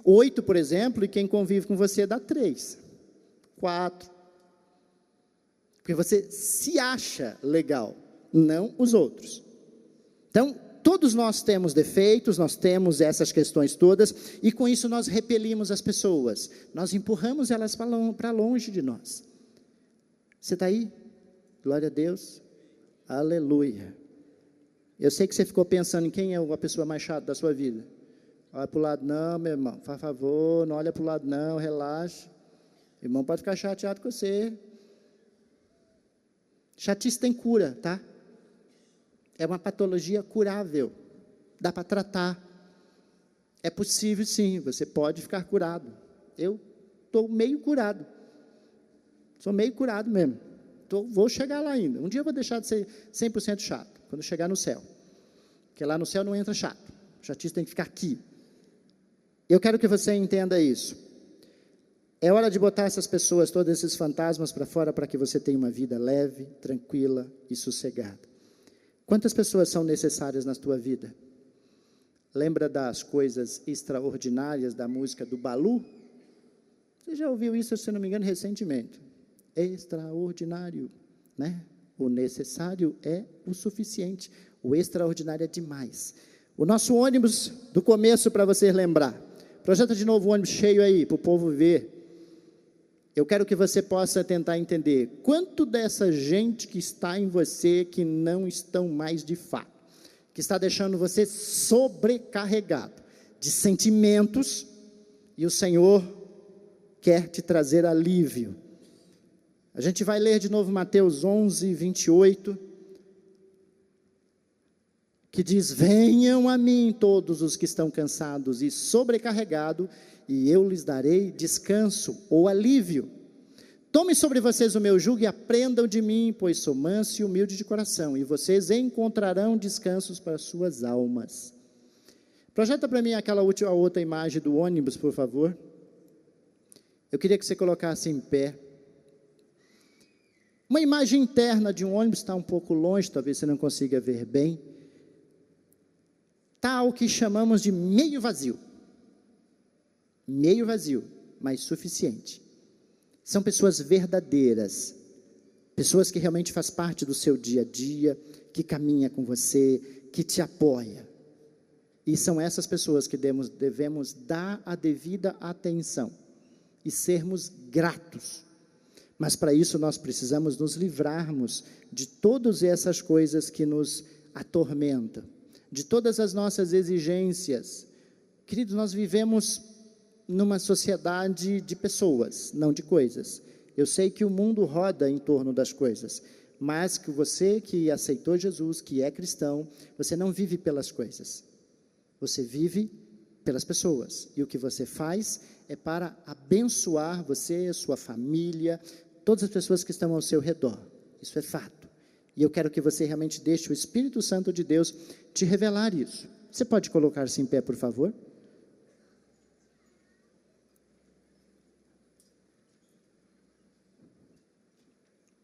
8, por exemplo, e quem convive com você dá 3, 4. Porque você se acha legal, não os outros. Então, todos nós temos defeitos, nós temos essas questões todas, e com isso nós repelimos as pessoas, nós empurramos elas para longe de nós. Você está aí? Glória a Deus, aleluia. Eu sei que você ficou pensando em quem é a pessoa mais chata da sua vida. Olha para o lado, não, meu irmão, por favor, não olha para o lado não, relaxa. O irmão pode ficar chateado com você. Chatice tem cura, tá? É uma patologia curável, dá para tratar, é possível sim, você pode ficar curado. Eu estou meio curado, sou meio curado mesmo, vou chegar lá ainda, um dia eu vou deixar de ser 100% chato, quando chegar no céu, porque lá no céu não entra chato, chatice tem que ficar aqui. Eu quero que você entenda isso, é hora de botar essas pessoas, todos esses fantasmas para fora, para que você tenha uma vida leve, tranquila e sossegada. Quantas pessoas são necessárias na tua vida? Lembra das coisas extraordinárias da música do Balu? Você já ouviu isso, se não me engano, recentemente. Extraordinário, né? O necessário é o suficiente, o extraordinário é demais. O nosso ônibus do começo, para você lembrar, projeta de novo o ônibus cheio aí, para o povo ver. Eu quero que você possa tentar entender quanto dessa gente que está em você, que não estão mais de fato, que está deixando você sobrecarregado de sentimentos, e o Senhor quer te trazer alívio. A gente vai ler de novo Mateus 11, 28, que diz, venham a mim todos os que estão cansados e sobrecarregados, e eu lhes darei descanso ou alívio. Tome sobre vocês o meu jugo e aprendam de mim, pois sou manso e humilde de coração, e vocês encontrarão descansos para suas almas. Projeta para mim a outra imagem do ônibus, por favor. Eu queria que você colocasse em pé. Uma imagem interna de um ônibus, está um pouco longe, talvez você não consiga ver bem. Está o que chamamos de meio vazio. Meio vazio, mas suficiente. São pessoas verdadeiras, pessoas que realmente fazem parte do seu dia a dia, que caminha com você, que te apoia. E são essas pessoas que devemos dar a devida atenção. e sermos gratos. Mas para isso nós precisamos nos livrarmos de todas essas coisas que nos atormentam, de todas as nossas exigências. Queridos, nós vivemos numa sociedade de pessoas, não de coisas. Eu sei que o mundo roda em torno das coisas, mas que você que aceitou Jesus, que é cristão, você não vive pelas coisas, você vive pelas pessoas, e o que você faz é para abençoar você, sua família, todas as pessoas que estão ao seu redor. Isso é fato, e eu quero que você realmente deixe o Espírito Santo de Deus te revelar isso. Você pode colocar-se em pé, por favor?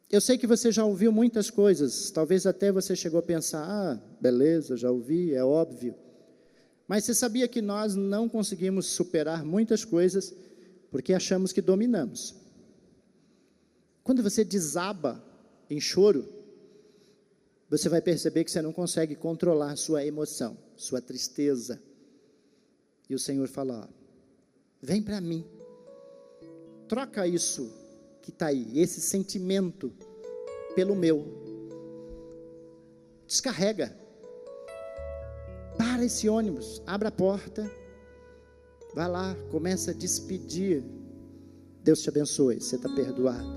Eu sei que você já ouviu muitas coisas, talvez até você chegou a pensar, beleza, já ouvi, é óbvio. Mas você sabia que nós não conseguimos superar muitas coisas porque achamos que dominamos. Quando você desaba em choro, você vai perceber que você não consegue controlar sua emoção, sua tristeza. E o Senhor fala, vem para mim, troca isso que está aí, esse sentimento, pelo meu. Descarrega. Para esse ônibus, abra a porta, vai lá, começa a despedir. Deus te abençoe, você está perdoado.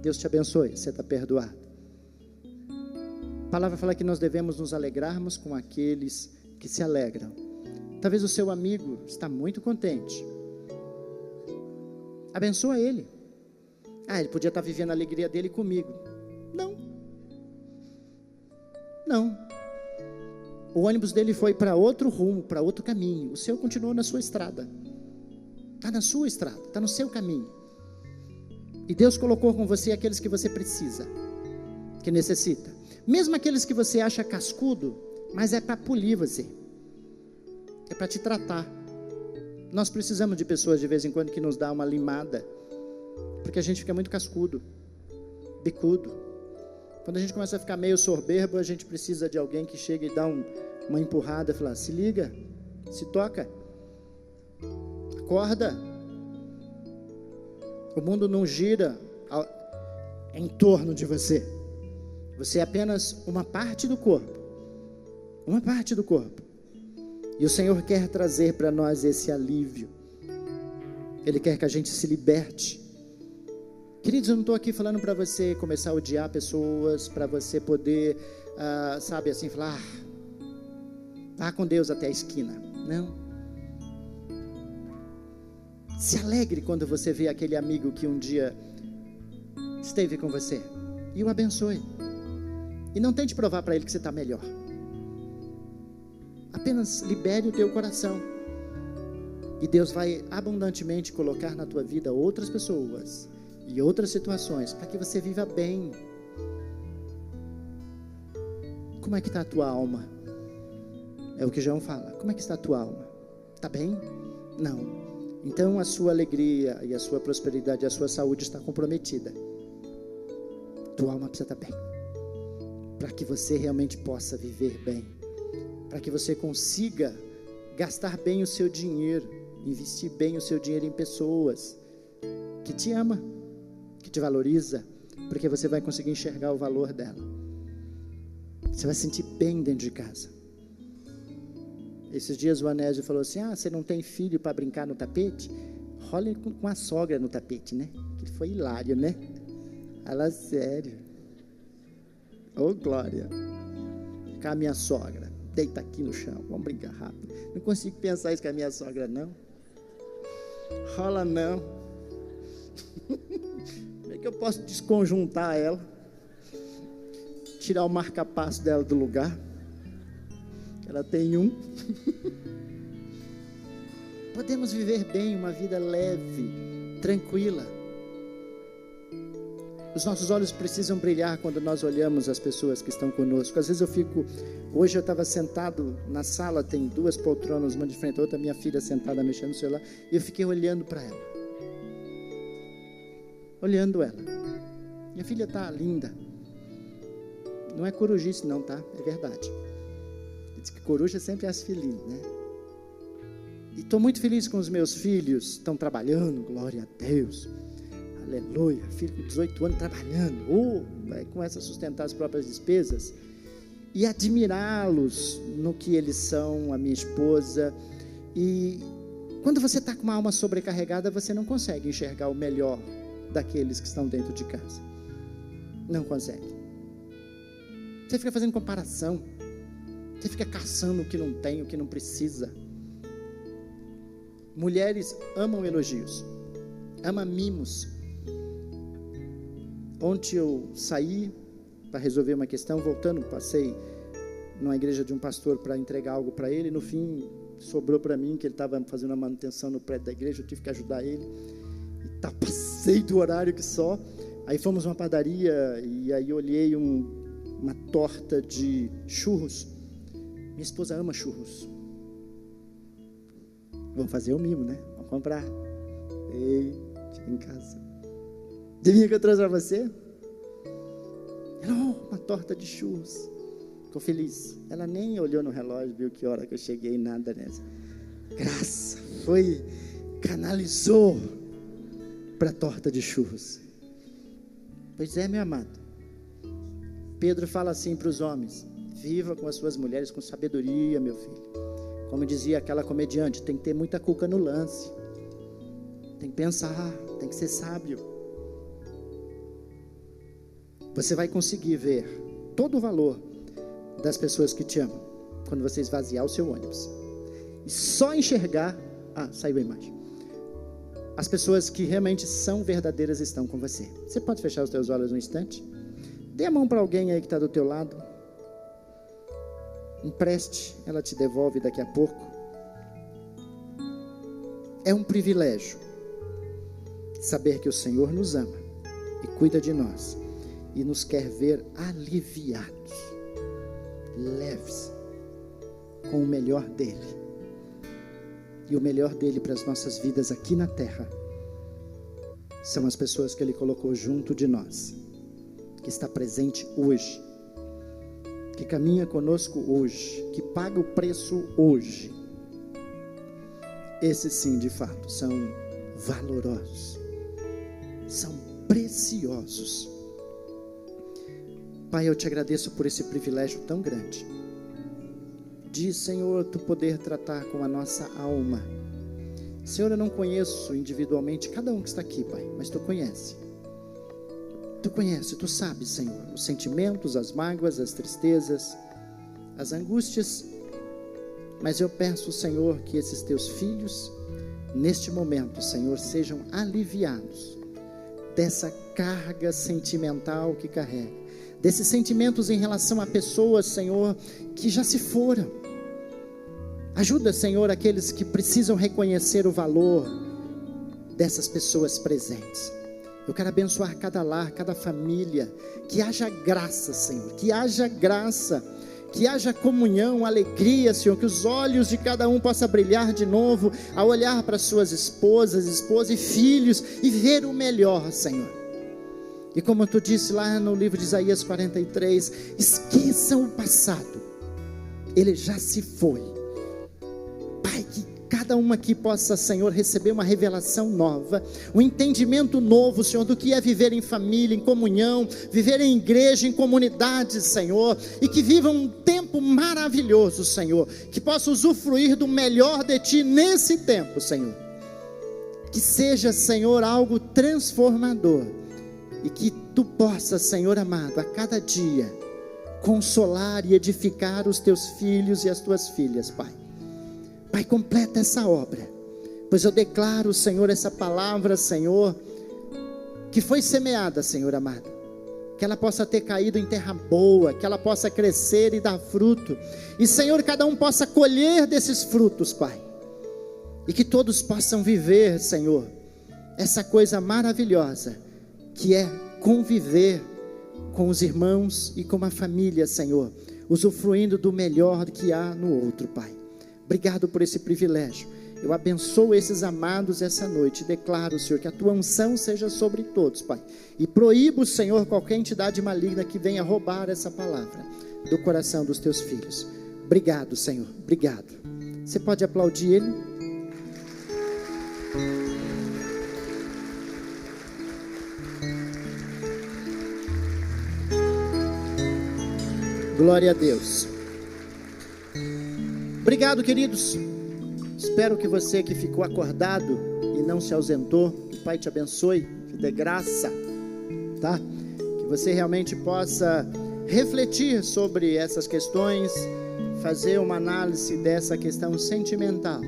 Deus te abençoe, você está perdoado. A palavra fala que nós devemos nos alegrarmos com aqueles que se alegram. Talvez o seu amigo está muito contente. Abençoa ele. Ele podia estar vivendo a alegria dele comigo. Não. O ônibus dele foi para outro rumo, para outro caminho. O seu continuou na sua estrada. Está na sua estrada, está no seu caminho. E Deus colocou com você aqueles que você precisa, que necessita. Mesmo aqueles que você acha cascudo, mas é para polir você. É para te tratar. Nós precisamos de pessoas de vez em quando que nos dá uma limada, porque a gente fica muito cascudo, bicudo. Quando a gente começa a ficar meio soberbo, a gente precisa de alguém que chegue e dá uma empurrada e fala, se liga, se toca, acorda. O mundo não gira em torno de você. Você é apenas uma parte do corpo. Uma parte do corpo. E o Senhor quer trazer para nós esse alívio. Ele quer que a gente se liberte. Queridos, eu não estou aqui falando para você começar a odiar pessoas, para você poder, sabe, assim, falar, vá com Deus até a esquina. Não. Se alegre quando você vê aquele amigo que um dia esteve com você, e o abençoe. E não tente provar para ele que você está melhor. Apenas libere o teu coração. E Deus vai abundantemente colocar na tua vida outras pessoas e outras situações, para que você viva bem. Como é que está a tua alma? É o que João fala. Como é que está a tua alma? Está bem? Não. Então a sua alegria e a sua prosperidade e a sua saúde está comprometida. Tua alma precisa estar bem, para que você realmente possa viver bem, para que você consiga gastar bem o seu dinheiro, investir bem o seu dinheiro em pessoas que te ama, que te valoriza, porque você vai conseguir enxergar o valor dela. Você vai se sentir bem dentro de casa. Esses dias o Anésio falou assim, você não tem filho para brincar no tapete? Rola com a sogra no tapete, né? Que foi hilário, né? Fala sério. Ô glória. Com a minha sogra, deita aqui no chão, vamos brincar rápido. Não consigo pensar isso com a minha sogra, não. Rola não. Como é que eu posso desconjuntar ela? Tirar o marca-passo dela do lugar? Ela tem um. Podemos viver bem, uma vida leve, tranquila. Os nossos olhos precisam brilhar quando nós olhamos as pessoas que estão conosco. Às vezes hoje eu estava sentado na sala, tem duas poltronas, uma de frente a outra, minha filha sentada mexendo no celular, e eu fiquei olhando para ela. Olhando ela. Minha filha está linda. Não é corujice não, tá? É verdade. Diz que coruja sempre é as filhinhas, né? E estou muito feliz com os meus filhos, estão trabalhando, glória a Deus, aleluia, filho com 18 anos trabalhando, começa a sustentar as próprias despesas, e admirá-los no que eles são, a minha esposa. E quando você está com uma alma sobrecarregada, você não consegue enxergar o melhor daqueles que estão dentro de casa, não consegue. Você fica fazendo comparação, você fica caçando o que não tem, o que não precisa. Mulheres amam elogios, amam mimos. Ontem eu saí para resolver uma questão, voltando, passei numa igreja de um pastor para entregar algo para ele, no fim sobrou para mim, que ele estava fazendo a manutenção no prédio da igreja, eu tive que ajudar ele, e passei do horário que só. Aí fomos numa padaria, e aí olhei uma torta de churros. Minha esposa ama churros. Vamos fazer o mimo, né? Vamos comprar. Ei, chega em casa. Adivinha que eu trouxe para você? Ela, uma torta de churros. Ficou feliz. Ela nem olhou no relógio, viu que hora que eu cheguei, nada nessa. Graça, canalizou para a torta de churros. Pois é, meu amado. Pedro fala assim para os homens: viva com as suas mulheres com sabedoria, meu filho. Como dizia aquela comediante, tem que ter muita cuca no lance. Tem que pensar, tem que ser sábio. Você vai conseguir ver todo o valor das pessoas que te amam quando você esvaziar o seu ônibus. E só enxergar, saiu a imagem. As pessoas que realmente são verdadeiras estão com você. Você pode fechar os teus olhos um instante? Dê a mão para alguém aí que está do teu lado. Empreste, ela te devolve daqui a pouco. É um privilégio saber que o Senhor nos ama e cuida de nós e nos quer ver aliviados, leves, com o melhor dele. E o melhor dele para as nossas vidas aqui na terra são as pessoas que ele colocou junto de nós, que está presente hoje, que caminha conosco hoje, que paga o preço hoje. Esses sim, de fato, são valorosos, são preciosos. Pai, eu te agradeço por esse privilégio tão grande de, Senhor, tu poder tratar com a nossa alma. Senhor, eu não conheço individualmente cada um que está aqui, Pai, mas tu conhece. Tu conhece, tu sabes, Senhor, os sentimentos, as mágoas, as tristezas, as angústias. Mas eu peço, Senhor, que esses teus filhos, neste momento, Senhor, sejam aliviados dessa carga sentimental que carrega, desses sentimentos em relação a pessoas, Senhor, que já se foram. Ajuda, Senhor, aqueles que precisam reconhecer o valor dessas pessoas presentes. Eu quero abençoar cada lar, cada família, que haja graça, Senhor, que haja graça, que haja comunhão, alegria, Senhor, que os olhos de cada um possam brilhar de novo, ao olhar para suas esposas e filhos, e ver o melhor, Senhor. E como tu disse lá no livro de Isaías 43, esqueçam o passado, ele já se foi. Pai, que cada um aqui possa, Senhor, receber uma revelação nova, um entendimento novo, Senhor, do que é viver em família, em comunhão, viver em igreja, em comunidade, Senhor, e que vivam um tempo maravilhoso, Senhor, que possa usufruir do melhor de Ti nesse tempo, Senhor, que seja, Senhor, algo transformador, e que Tu possas, Senhor amado, a cada dia, consolar e edificar os Teus filhos e as Tuas filhas, Pai. Pai, completa essa obra, pois eu declaro, Senhor, essa palavra, Senhor, que foi semeada, Senhor amado, que ela possa ter caído em terra boa, que ela possa crescer e dar fruto, e, Senhor, cada um possa colher desses frutos, Pai, e que todos possam viver, Senhor, essa coisa maravilhosa, que é conviver com os irmãos e com a família, Senhor, usufruindo do melhor que há no outro, Pai. Obrigado por esse privilégio. Eu abençoo esses amados essa noite. Declaro, Senhor, que a Tua unção seja sobre todos, Pai. E proíbo, Senhor, qualquer entidade maligna que venha roubar essa palavra do coração dos Teus filhos. Obrigado, Senhor. Obrigado. Você pode aplaudir Ele? Glória a Deus. Obrigado, queridos. Espero que você que ficou acordado e não se ausentou, que o Pai te abençoe, te dê graça, tá? Que você realmente possa refletir sobre essas questões, fazer uma análise dessa questão sentimental.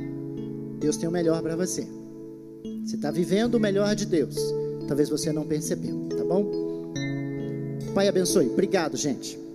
Deus tem o melhor para você. Você está vivendo o melhor de Deus. Talvez você não percebeu, tá bom? Pai abençoe. Obrigado, gente.